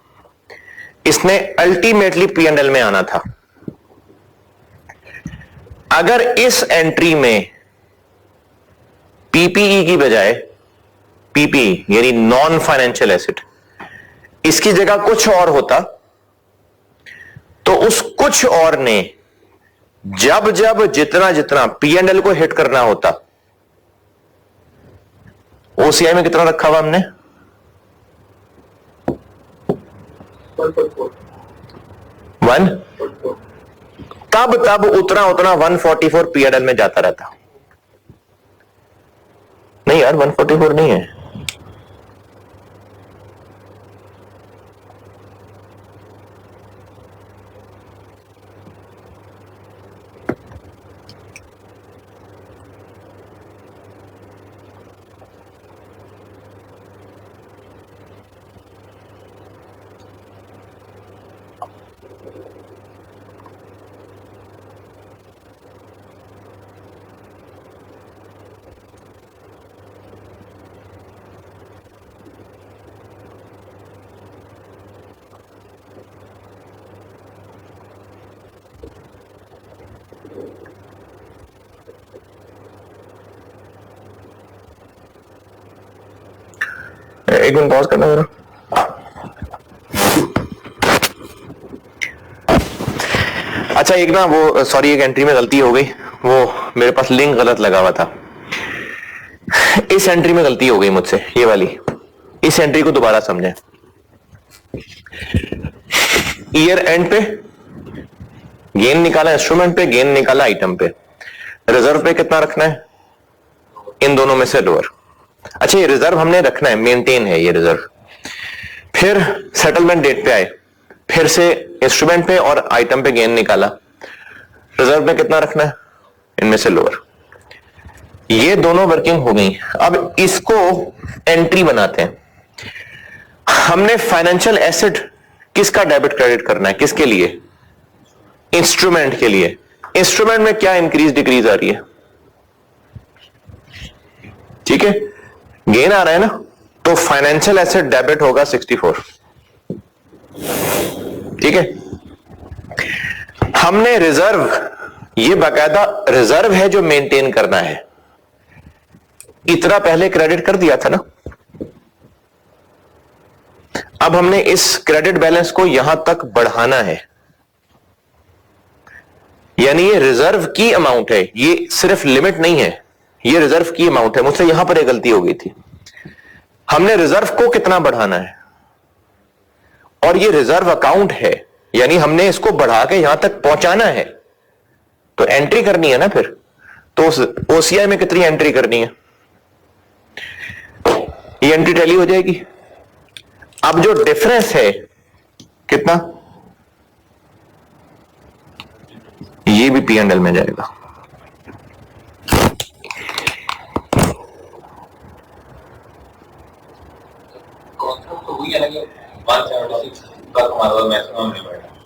इसने अल्टीमेटली P&L में आना था। अगर इस एंट्री में PPE की बजाय PPE यानी नॉन फाइनेंशियल एसेट इसकी जगह कुछ और होता तो उस कुछ और ने जब जब जितना जितना P&L को हिट करना होता, OCI में कितना रखा हुआ हमने? 1 तब उतना 144 P&L में जाता रहता। नहीं यार 144 नहीं है। एक मिनट पॉज करना जरा। अच्छा एक ना वो सॉरी एक एंट्री में गलती हो गई। वो मेरे पास लिंक गलत लगा हुआ था। इस एंट्री में गलती हो गई मुझसे, ये वाली। इस एंट्री को दोबारा समझें। ईयर एंड पे गेन निकाला इंस्ट्रूमेंट पे, गेन निकाला आइटम पे। रिजर्व पे कितना रखना है? इन दोनों में से लोअर। अच्छा ये रिजर्व हमने रखना है, मेंटेन है ये रिजर्व। फिर सेटलमेंट डेट पे आए, फिर से इंस्ट्रूमेंट पे और आइटम पे गेन निकाला। रिजर्व में कितना रखना है? इनमें से लोअर। ये दोनों वर्किंग हो गई। अब इसको एंट्री बनाते हैं। हमने फाइनेंशियल एसेट किसका डेबिट क्रेडिट करना है? किसके लिए? इंस्ट्रूमेंट के लिए। इंस्ट्रूमेंट में क्या इंक्रीज डिक्रीज आ रही है? ठीक है, गेन आ रहा है ना, तो फाइनेंशियल एसेट डेबिट होगा 64। ठीक है, हमने रिजर्व, ये बाकायदा रिजर्व है जो मेंटेन करना है, इतना पहले क्रेडिट कर दिया था ना। अब हमने इस क्रेडिट बैलेंस को यहां तक बढ़ाना है, यानी ये रिजर्व की अमाउंट है, ये सिर्फ लिमिट नहीं है, ये रिजर्व की अमाउंट है। मुझसे यहां पर एक गलती हो गई थी। हमने रिजर्व को कितना बढ़ाना है, और ये रिजर्व अकाउंट है, यानी हमने इसको बढ़ा के यहां तक पहुंचाना है, तो एंट्री करनी है ना फिर। तो ओसीआई में कितनी एंट्री करनी है, ये एंट्री टैली हो जाएगी। अब जो डिफरेंस है कितना, ये भी पी एंड एल में जाएगा।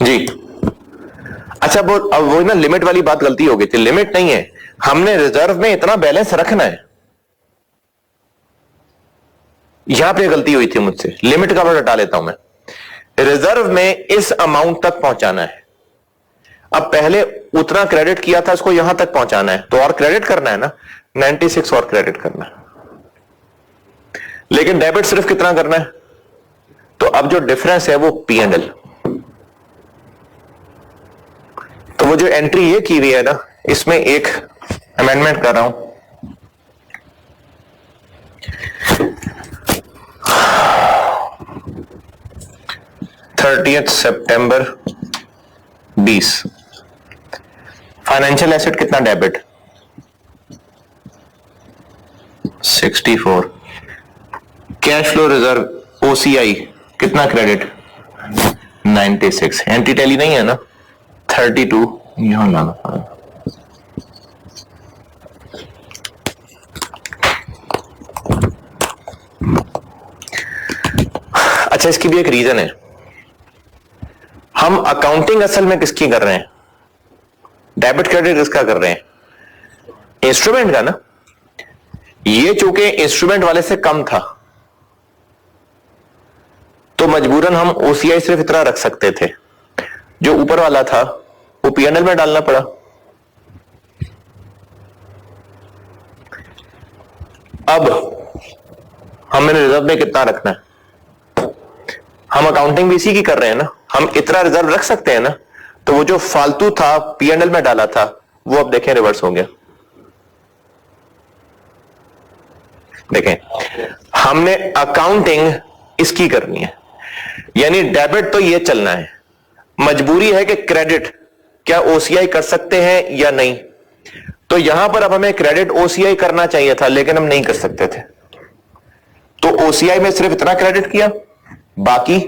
जी अच्छा, अब वो ना लिमिट वाली बात गलती हो गई थी। लिमिट नहीं है, हमने रिजर्व में इतना बैलेंस रखना है, यहां पे गलती हुई थी मुझसे। लिमिट का वर्ड हटा लेता हूं मैं। रिजर्व में इस अमाउंट तक पहुंचाना है। अब पहले उतना क्रेडिट किया था, इसको यहां तक पहुंचाना है, तो और क्रेडिट करना है ना, 96 और क्रेडिट करना है। लेकिन डेबिट सिर्फ कितना करना है, तो अब जो डिफरेंस है वो पी एंड एल। तो वो जो एंट्री ये की हुई है ना, इसमें एक अमेंडमेंट कर रहा हूं। सितंबर 20 फाइनेंशियल एसेट कितना debit, 64। Cash flow reserve OCI कितना क्रेडिट, 96। एंट्री टैली नहीं है ना, 32 यहां लाना पड़ेगा। अच्छा, इसकी भी एक रीजन है। हम अकाउंटिंग असल में किसकी कर रहे हैं, डेबिट क्रेडिट किसका कर रहे हैं, इंस्ट्रूमेंट का ना। ये चूंकि इंस्ट्रूमेंट वाले से कम था, तो मजबूरन हम ओसीआई सिर्फ इतना रख सकते थे, जो ऊपर वाला था वो पीएनएल में डालना पड़ा। अब हमने रिजर्व में कितना रखना है, हम अकाउंटिंग भी इसी की कर रहे हैं ना, हम इतना रिजर्व रख सकते हैं ना। तो वो जो फालतू था पीएनएल में डाला था, वो अब देखें रिवर्स हो गया। देखें, हमने अकाउंटिंग इसकी करनी है, यानी डेबिट तो ये चलना है, मजबूरी है कि क्रेडिट क्या ओसीआई कर सकते हैं या नहीं। तो यहां पर अब हमें क्रेडिट ओसीआई करना चाहिए था, लेकिन हम नहीं कर सकते थे, तो ओसीआई में सिर्फ इतना क्रेडिट किया, बाकी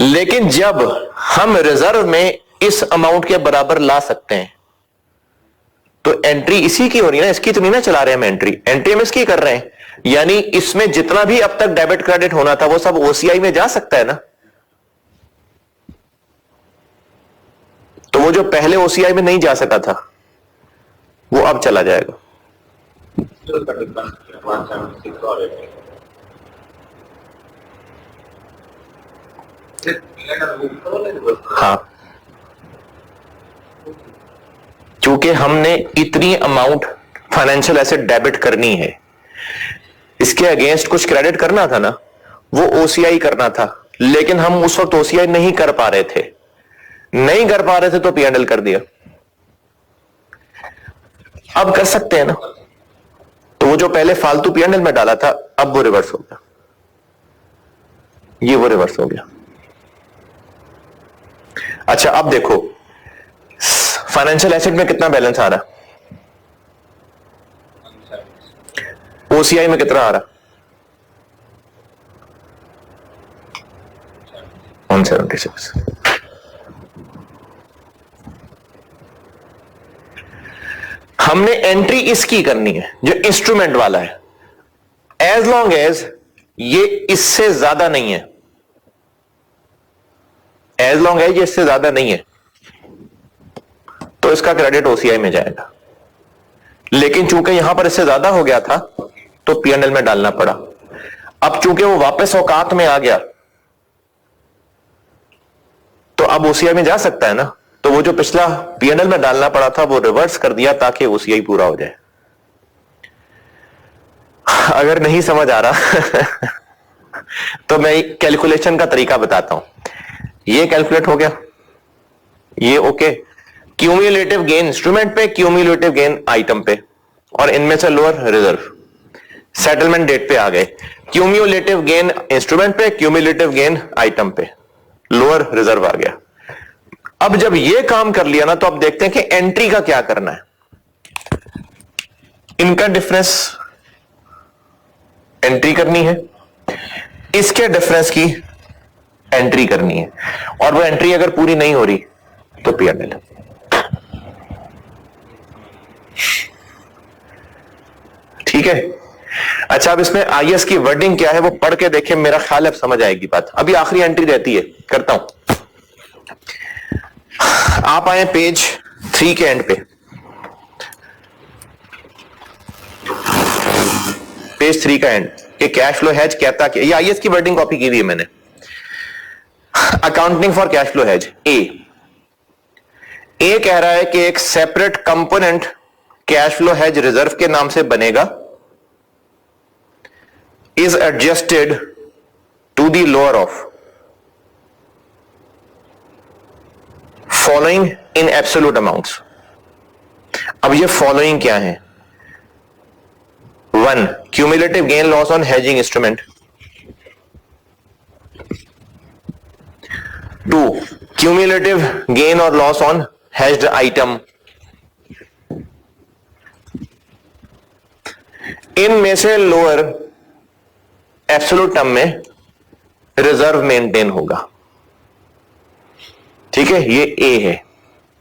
लेकिन जब हम रिजर्व में इस अमाउंट के बराबर ला सकते हैं, तो एंट्री इसी की हो रही है ना, इसकी तो नहीं ना चला रहे हम एंट्री हम इसकी कर रहे हैं, यानी इसमें जितना भी अब तक डेबिट क्रेडिट होना था वो सब ओसीआई में जा सकता है ना। तो वो जो पहले ओसीआई में नहीं जा सका था, वो अब चला जाएगा। हाँ, चूंकि हमने इतनी अमाउंट फाइनेंशियल एसेट डेबिट करनी है, इसके अगेंस्ट कुछ क्रेडिट करना था ना, वो ओसीआई करना था, लेकिन हम उस वक्त ओसीआई नहीं कर पा रहे थे, तो पीएनएल कर दिया। अब कर सकते हैं ना, तो वो जो पहले फालतू पीएनएल में डाला था, अब वो रिवर्स हो गया, ये वो रिवर्स हो गया। अच्छा, अब देखो फाइनेंशियल एसेट में कितना बैलेंस आ रहा, ओसीआई में कितना आ रहा, 176। हमने एंट्री इसकी करनी है जो इंस्ट्रूमेंट वाला है, एज लॉन्ग एज ये इससे ज्यादा नहीं है, एज लॉन्ग एज ये इससे ज्यादा नहीं है, तो इसका क्रेडिट ओसीआई में जाएगा। लेकिन चूंकि यहां पर इससे ज्यादा हो गया था, तो पीएनएल में डालना पड़ा। अब चूंकि वो वापस औकात में आ गया, तो अब ओसीआई में जा सकता है ना, तो वो जो पिछला पीएनएल में डालना पड़ा था वो रिवर्स कर दिया ताकि ओसीआई पूरा हो जाए। अगर नहीं समझ आ रहा तो मैं कैलकुलेशन का तरीका बताता हूं। ये कैलकुलेट हो गया, ये ओके। क्यूमुलेटिव गेन इंस्ट्रूमेंट पे, क्यूमुलेटिव गेन आइटम पे, और इनमें से लोअर रिजर्व। सेटलमेंट डेट पे आ गए, क्यूम्युलेटिव गेन इंस्ट्रूमेंट पे, क्यूम्युलेटिव गेन आइटम पे, लोअर रिजर्व आ गया। अब जब ये काम कर लिया ना, तो अब देखते हैं कि एंट्री का क्या करना है। इनका डिफरेंस एंट्री करनी है, इसके डिफरेंस की एंट्री करनी है, और वो एंट्री अगर पूरी नहीं हो रही तो P&L। ठीक है। अच्छा, अब इसमें IS की वर्डिंग क्या है वो पढ़ के देखें, मेरा ख्याल है अब समझ आएगी बात। अभी आखिरी एंट्री रहती है, करता हूं। आप आए पेज 3 के एंड पे, पेज 3 का एंड, कि कैश फ्लो हेज कहता कि ये IS की वर्डिंग कॉपी की हुई है मैंने। Accounting for cash flow hedge, A कह रहा है कि एक separate component cash flow hedge reserve के नाम से बनेगा, is adjusted to the lower of following in absolute amounts. अब ये फॉलोइंग क्या है? 1. Cumulative gain loss on hedging instrument. 2. Cumulative gain और लॉस ऑन हेज्ड आइटम। इनमें से लोअर एब्सोल्यूट टर्म में रिजर्व मेंटेन होगा। ठीक है, ये ए है।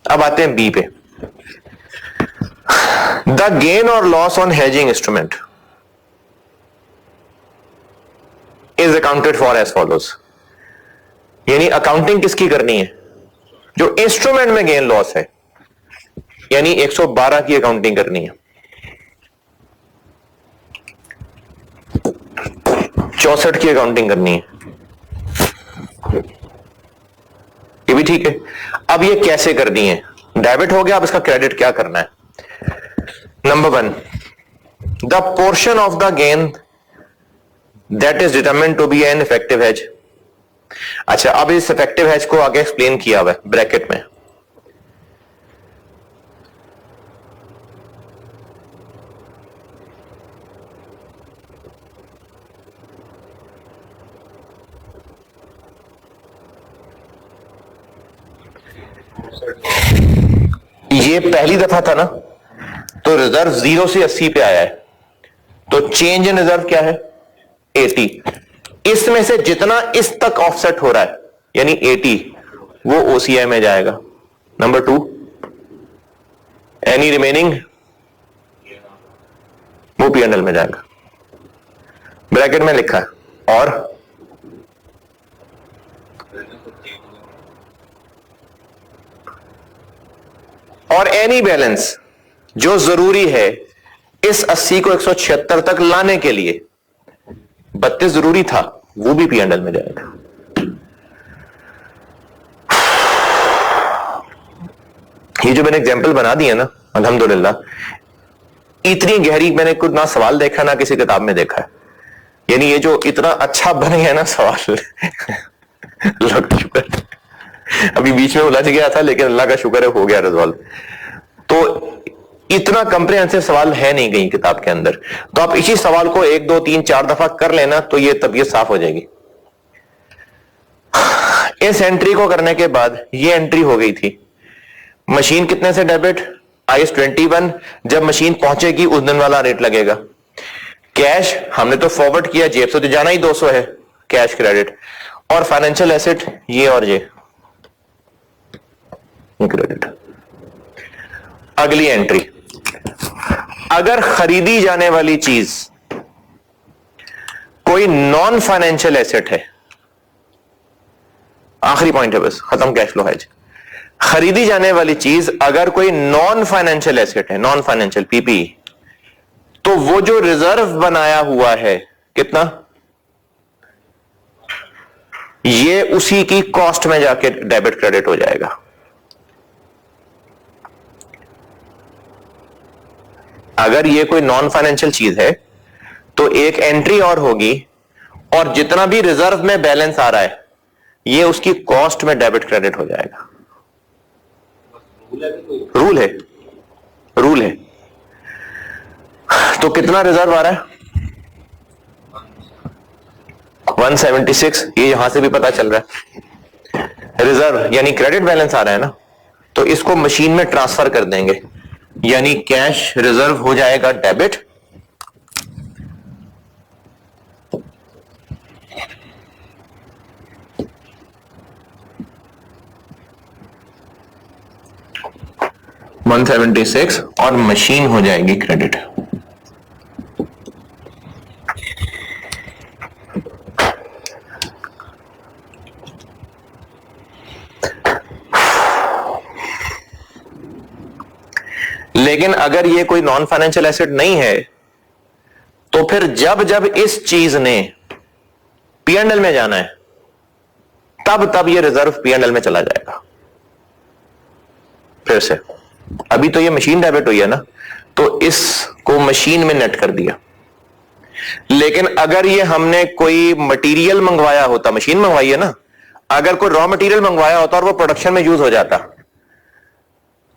अब आते हैं बी पे। द गेन और loss on hedging instrument is accounted for as follows. यानी अकाउंटिंग किसकी करनी है? जो इंस्ट्रूमेंट में गेन लॉस है, यानी 112 की अकाउंटिंग करनी है, 64 की अकाउंटिंग करनी है। ये भी ठीक है। अब ये कैसे करनी है? डेबिट हो गया, अब इसका क्रेडिट क्या करना है? Number 1, the portion of the gain that is determined to be an effective hedge. अच्छा, अब इस इफेक्टिव हेज को आगे एक्सप्लेन किया हुआ है ब्रैकेट में। ये पहली दफा था ना, तो रिजर्व 0 से 80 पे आया है, तो चेंज इन रिजर्व क्या है? 80। इसमें से जितना इस तक ऑफसेट हो रहा है, यानी 80, वो OCI में जाएगा। नंबर 2, एनी रिमेनिंग वो P&L में जाएगा। ब्रैकेट में लिखा है और एनी बैलेंस जो जरूरी है इस 80 को 176 तक लाने के लिए, 32 जरूरी था, वो भी P&L में जाएगा। ये जो मैंने एग्जांपल बना दिया ना, अल्हम्दुलिल्लाह, इतनी गहरी मैंने खुद ना सवाल देखा ना किसी किताब में देखा है। यानी ये जो इतना अच्छा बन गया ना सवाल लग शुक्र, अभी बीच में उलझ गया था, लेकिन अल्लाह का शुक्र है हो गया रिजॉल्व। तो इतना कंप्रिहेंसिव सवाल है नहीं कहीं किताब के अंदर, तो आप इसी सवाल को 1 2 3 4 दफा कर लेना, तो ये तबीयत साफ हो जाएगी। इस एंट्री को करने के बाद ये एंट्री हो गई थी। मशीन कितने से डेबिट? IS 21। जब मशीन पहुंचेगी उस दिन वाला रेट लगेगा। कैश हमने तो फॉरवर्ड किया, जेब से तो जाना ही 200 है, कैश क्रेडिट। और फाइनेंशियल एसेट ये और ये क्रेडिट। अगली एंट्री, अगर खरीदी जाने वाली चीज कोई नॉन फाइनेंशियल एसेट है, आखिरी पॉइंट है बस, खत्म कैश फ्लो हेज। खरीदी जाने वाली चीज अगर कोई नॉन फाइनेंशियल एसेट है, नॉन फाइनेंशियल PPE, तो वो जो रिजर्व बनाया हुआ है कितना, ये उसी की कॉस्ट में जाके डेबिट क्रेडिट हो जाएगा। अगर ये कोई नॉन फाइनेंशियल चीज है तो एक एंट्री और होगी, और जितना भी रिजर्व में बैलेंस आ रहा है ये उसकी कॉस्ट में डेबिट क्रेडिट हो जाएगा। रूल है। तो कितना रिजर्व आ रहा है? 176। ये यहां से भी पता चल रहा है। रिजर्व यानी क्रेडिट बैलेंस आ रहा है ना, तो इसको मशीन में ट्रांसफर कर देंगे, यानी कैश रिजर्व हो जाएगा डेबिट, $176 और मशीन हो जाएगी क्रेडिट। लेकिन अगर ये कोई नॉन फाइनेंशियल एसेट नहीं है, तो फिर जब जब इस चीज ने पीएनएल में जाना है, तब तब ये रिजर्व पीएनएल में चला जाएगा। फिर से अभी तो ये मशीन डेबिट हुई है ना, तो इसको मशीन में नेट कर दिया। लेकिन अगर ये हमने कोई मटेरियल मंगवाया होता, मशीन मंगवाई है ना, अगर कोई रॉ मटेरियल मंगवाया होता और वो प्रोडक्शन में यूज हो जाता,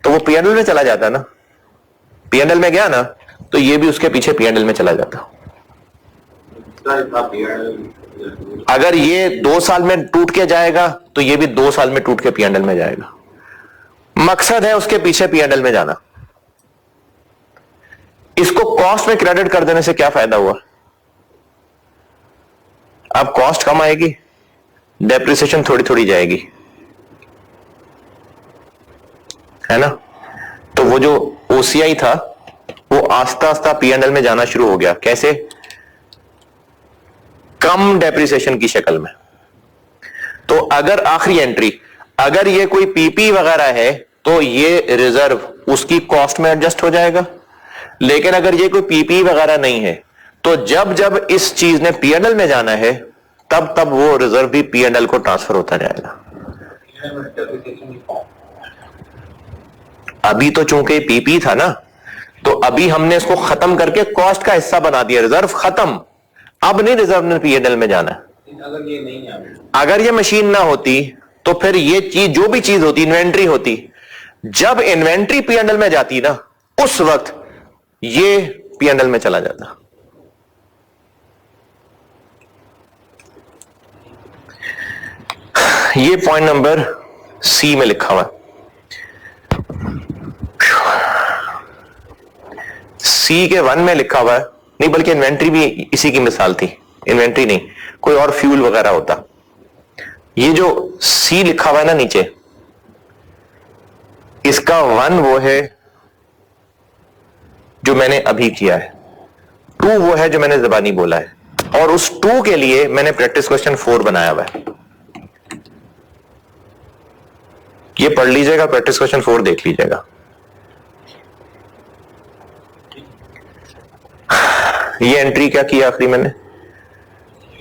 तो वो पीएनएल में चला जाता ना। पीएनएल में गया ना, तो ये भी उसके पीछे पीएनएल में चला जाता। अगर ये 2 साल में टूट के जाएगा, तो ये भी 2 साल में टूट के पीएनएल में जाएगा। मकसद है उसके पीछे पीएनएल में जाना। इसको कॉस्ट में क्रेडिट कर देने से क्या फायदा हुआ? अब कॉस्ट कम आएगी, डेप्रिसिएशन थोड़ी थोड़ी जाएगी, है ना। तो वो जो ओसीआई था वो आस्ता आस्ता पीएनएल में जाना शुरू हो गया। कैसे? कम डेप्रिसिएशन की शक्ल में। तो अगर आखिरी एंट्री, अगर ये कोई पीपी वगैरह है, तो ये रिजर्व उसकी कॉस्ट में एडजस्ट हो जाएगा। लेकिन अगर ये कोई पीपी वगैरह नहीं है, तो जब जब इस चीज ने पीएनएल में जाना है, तब तब वो रिजर्व भी पीएनएल को ट्रांसफर होता जाएगा। अभी तो चूंकि पीपी था ना, तो अभी हमने इसको खत्म करके कॉस्ट का हिस्सा बना दिया, रिजर्व खत्म। अब नहीं रिजर्व ने पीएनएल में जाना। अगर ये नहीं है, अगर ये मशीन ना होती, तो फिर ये चीज, जो भी चीज होती, इन्वेंट्री होती, जब इन्वेंट्री पीएनएल में जाती ना, उस वक्त ये पीएनएल में चला जाता। ये पॉइंट नंबर सी में लिखा हुआ है। सी के 1 में लिखा हुआ है, नहीं बल्कि इन्वेंट्री भी इसी की मिसाल थी। इन्वेंट्री नहीं, कोई और फ्यूल वगैरह होता। ये जो सी लिखा हुआ है ना नीचे, इसका 1 वो है जो मैंने अभी किया है, 2 वो है जो मैंने ज़बानी बोला है, और उस 2 के लिए मैंने प्रैक्टिस क्वेश्चन 4 बनाया हुआ है। ये पढ़ लीजिएगा, प्रैक्टिस क्वेश्चन 4 देख लीजिएगा। ये एंट्री क्या की आखिरी मैंने,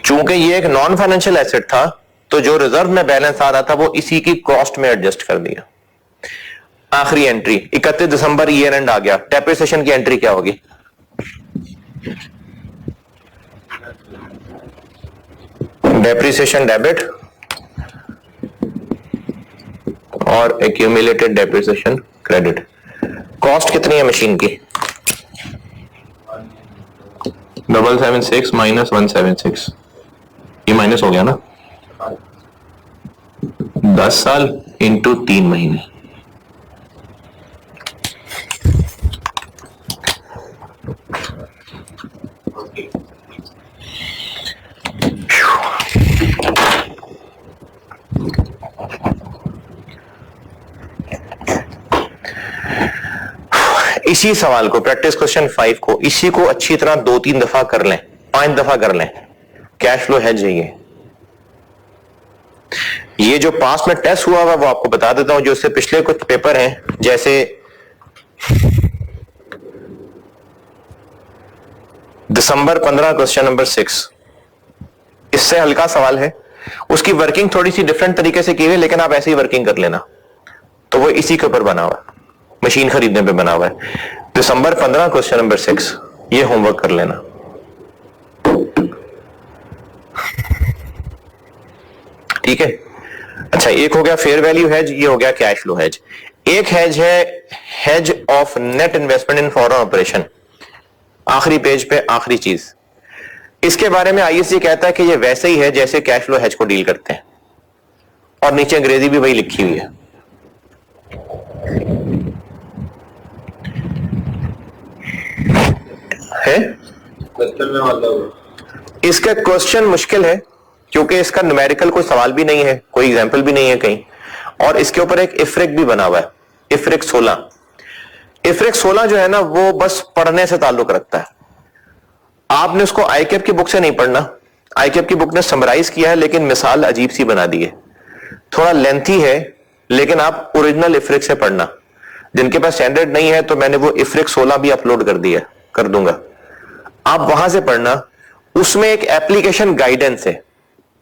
चूंकि ये एक नॉन फाइनेंशियल एसेट था, तो जो रिजर्व में बैलेंस आ रहा था वो इसी की कॉस्ट में एडजस्ट कर दिया। आखिरी एंट्री 31 दिसंबर ईयर एंड आ गया, डेप्रिसिएशन की एंट्री क्या होगी? डेप्रिसिएशन डेबिट और एक्यूमुलेटेड डेप्रिसिएशन क्रेडिट। कॉस्ट कितनी है मशीन की? 776 माइनस 176, ये माइनस हो गया ना। 10 साल इंटू 3 महीने, इसी सवाल को, प्रैक्टिस क्वेश्चन 5 को, इसी को अच्छी तरह 2-3 दफा कर लें, 5 दफा कर लें। कैश फ्लो हेज है ये जो पास में टेस्ट हुआ हुआ वो आपको बता देता हूं, जो इससे पिछले कुछ पेपर हैं, जैसे दिसंबर 15 क्वेश्चन नंबर 6, इससे हल्का सवाल है। उसकी वर्किंग थोड़ी सी डिफरेंट तरीके से की हुई, लेकिन आप ऐसे ही वर्किंग कर लेना। तो वो इसी के ऊपर बना हुआ है, मशीन खरीदने पे बना हुआ है। दिसंबर 15 क्वेश्चन नंबर 6, ये होमवर्क कर लेना। ठीक है। अच्छा, एक हो गया फेयर वैल्यू हेज, ये हो गया कैश फ्लो हेज। एक हेज है hedge of net investment in foreign operation. आखिरी पेज पे आखिरी चीज, इसके बारे में आईएससी कहता है कि ये वैसे ही है जैसे कैश फ्लो हेज को डील करते हैं, और नीचे अंग्रेजी भी वही लिखी हुई है? क्वेश्चन में मतलब इसका क्वेश्चन मुश्किल है क्योंकि इसका न्यूमेरिकल कोई सवाल भी नहीं है, कोई एग्जाम्पल भी नहीं है कहीं, और इसके ऊपर एक इफ्रिक भी बना हुआ है, इफ्रिक 16। इफ्रिक 16 जो है ना वो बस पढ़ने से ताल्लुक रखता है। आपने उसको आईकेप की बुक से नहीं पढ़ना, आईकेप की बुक ने समराइज किया है लेकिन मिसाल अजीब सी बना दी है, थोड़ा लेंथी है, लेकिन आप ओरिजिनल इफ्रिक से पढ़ना। जिनके पास स्टैंडर्ड नहीं है तो मैंने वो इफ्रिक 16 भी अपलोड कर दूंगा, आप वहां से पढ़ना। उसमें एक एप्लीकेशन गाइडेंस है,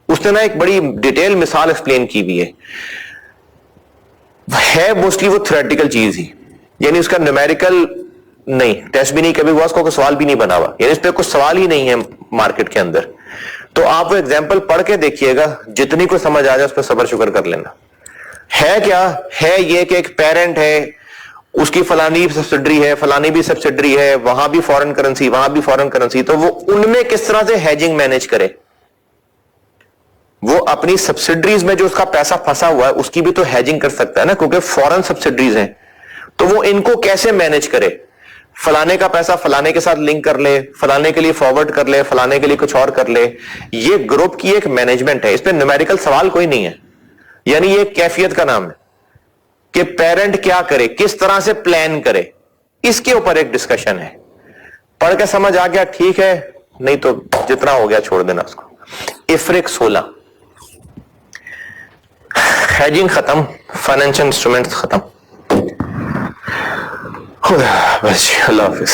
उसने ना एक बड़ी डिटेल मिसाल एक्सप्लेन की हुई है मोस्टली वो थ्योरेटिकल चीज ही, यानी उसका न्यूमेरिकल नहीं, टेस्ट भी नहीं कभी हुआ, उसको कोई सवाल भी नहीं बना हुआ, यानी इस पे कुछ सवाल ही नहीं है मार्केट के अंदर। तो आप वो एग्जाम्पल पढ़ के देखिएगा, जितनी को समझ आ जाए उस पर सब्र शुक्र कर लेना। है क्या है ये कि एक पेरेंट है, उसकी फलानी सब्सिडरी है, फलानी भी सब्सिडरी है, वहां भी फॉरेन करेंसी, वहां भी फॉरेन करेंसी, तो वो उनमें किस तरह से हेजिंग मैनेज करे। वो अपनी सब्सिडरीज में जो उसका पैसा फंसा हुआ है उसकी भी तो हेजिंग कर सकता है ना, क्योंकि फॉरेन सब्सिडरीज हैं, तो वो इनको कैसे मैनेज करे। फलाने का पैसा फलाने के साथ लिंक कर ले, फलाने के लिए फॉरवर्ड कर ले, फलाने के लिए कुछ और कर ले। ये ग्रुप की एक मैनेजमेंट है, इस पे न्यूमेरिकल सवाल कोई नहीं है, यानी ये कैफियत का नाम है कि पेरेंट क्या करे, किस तरह से प्लान करे, इसके ऊपर एक डिस्कशन है। पढ़ के समझ आ गया ठीक है, नहीं तो जितना हो गया छोड़ देना उसको। इफ्रिक 16, हेजिंग खत्म, फाइनेंशियल इंस्ट्रूमेंट्स खत्म। बस अल्लाह हाफिज।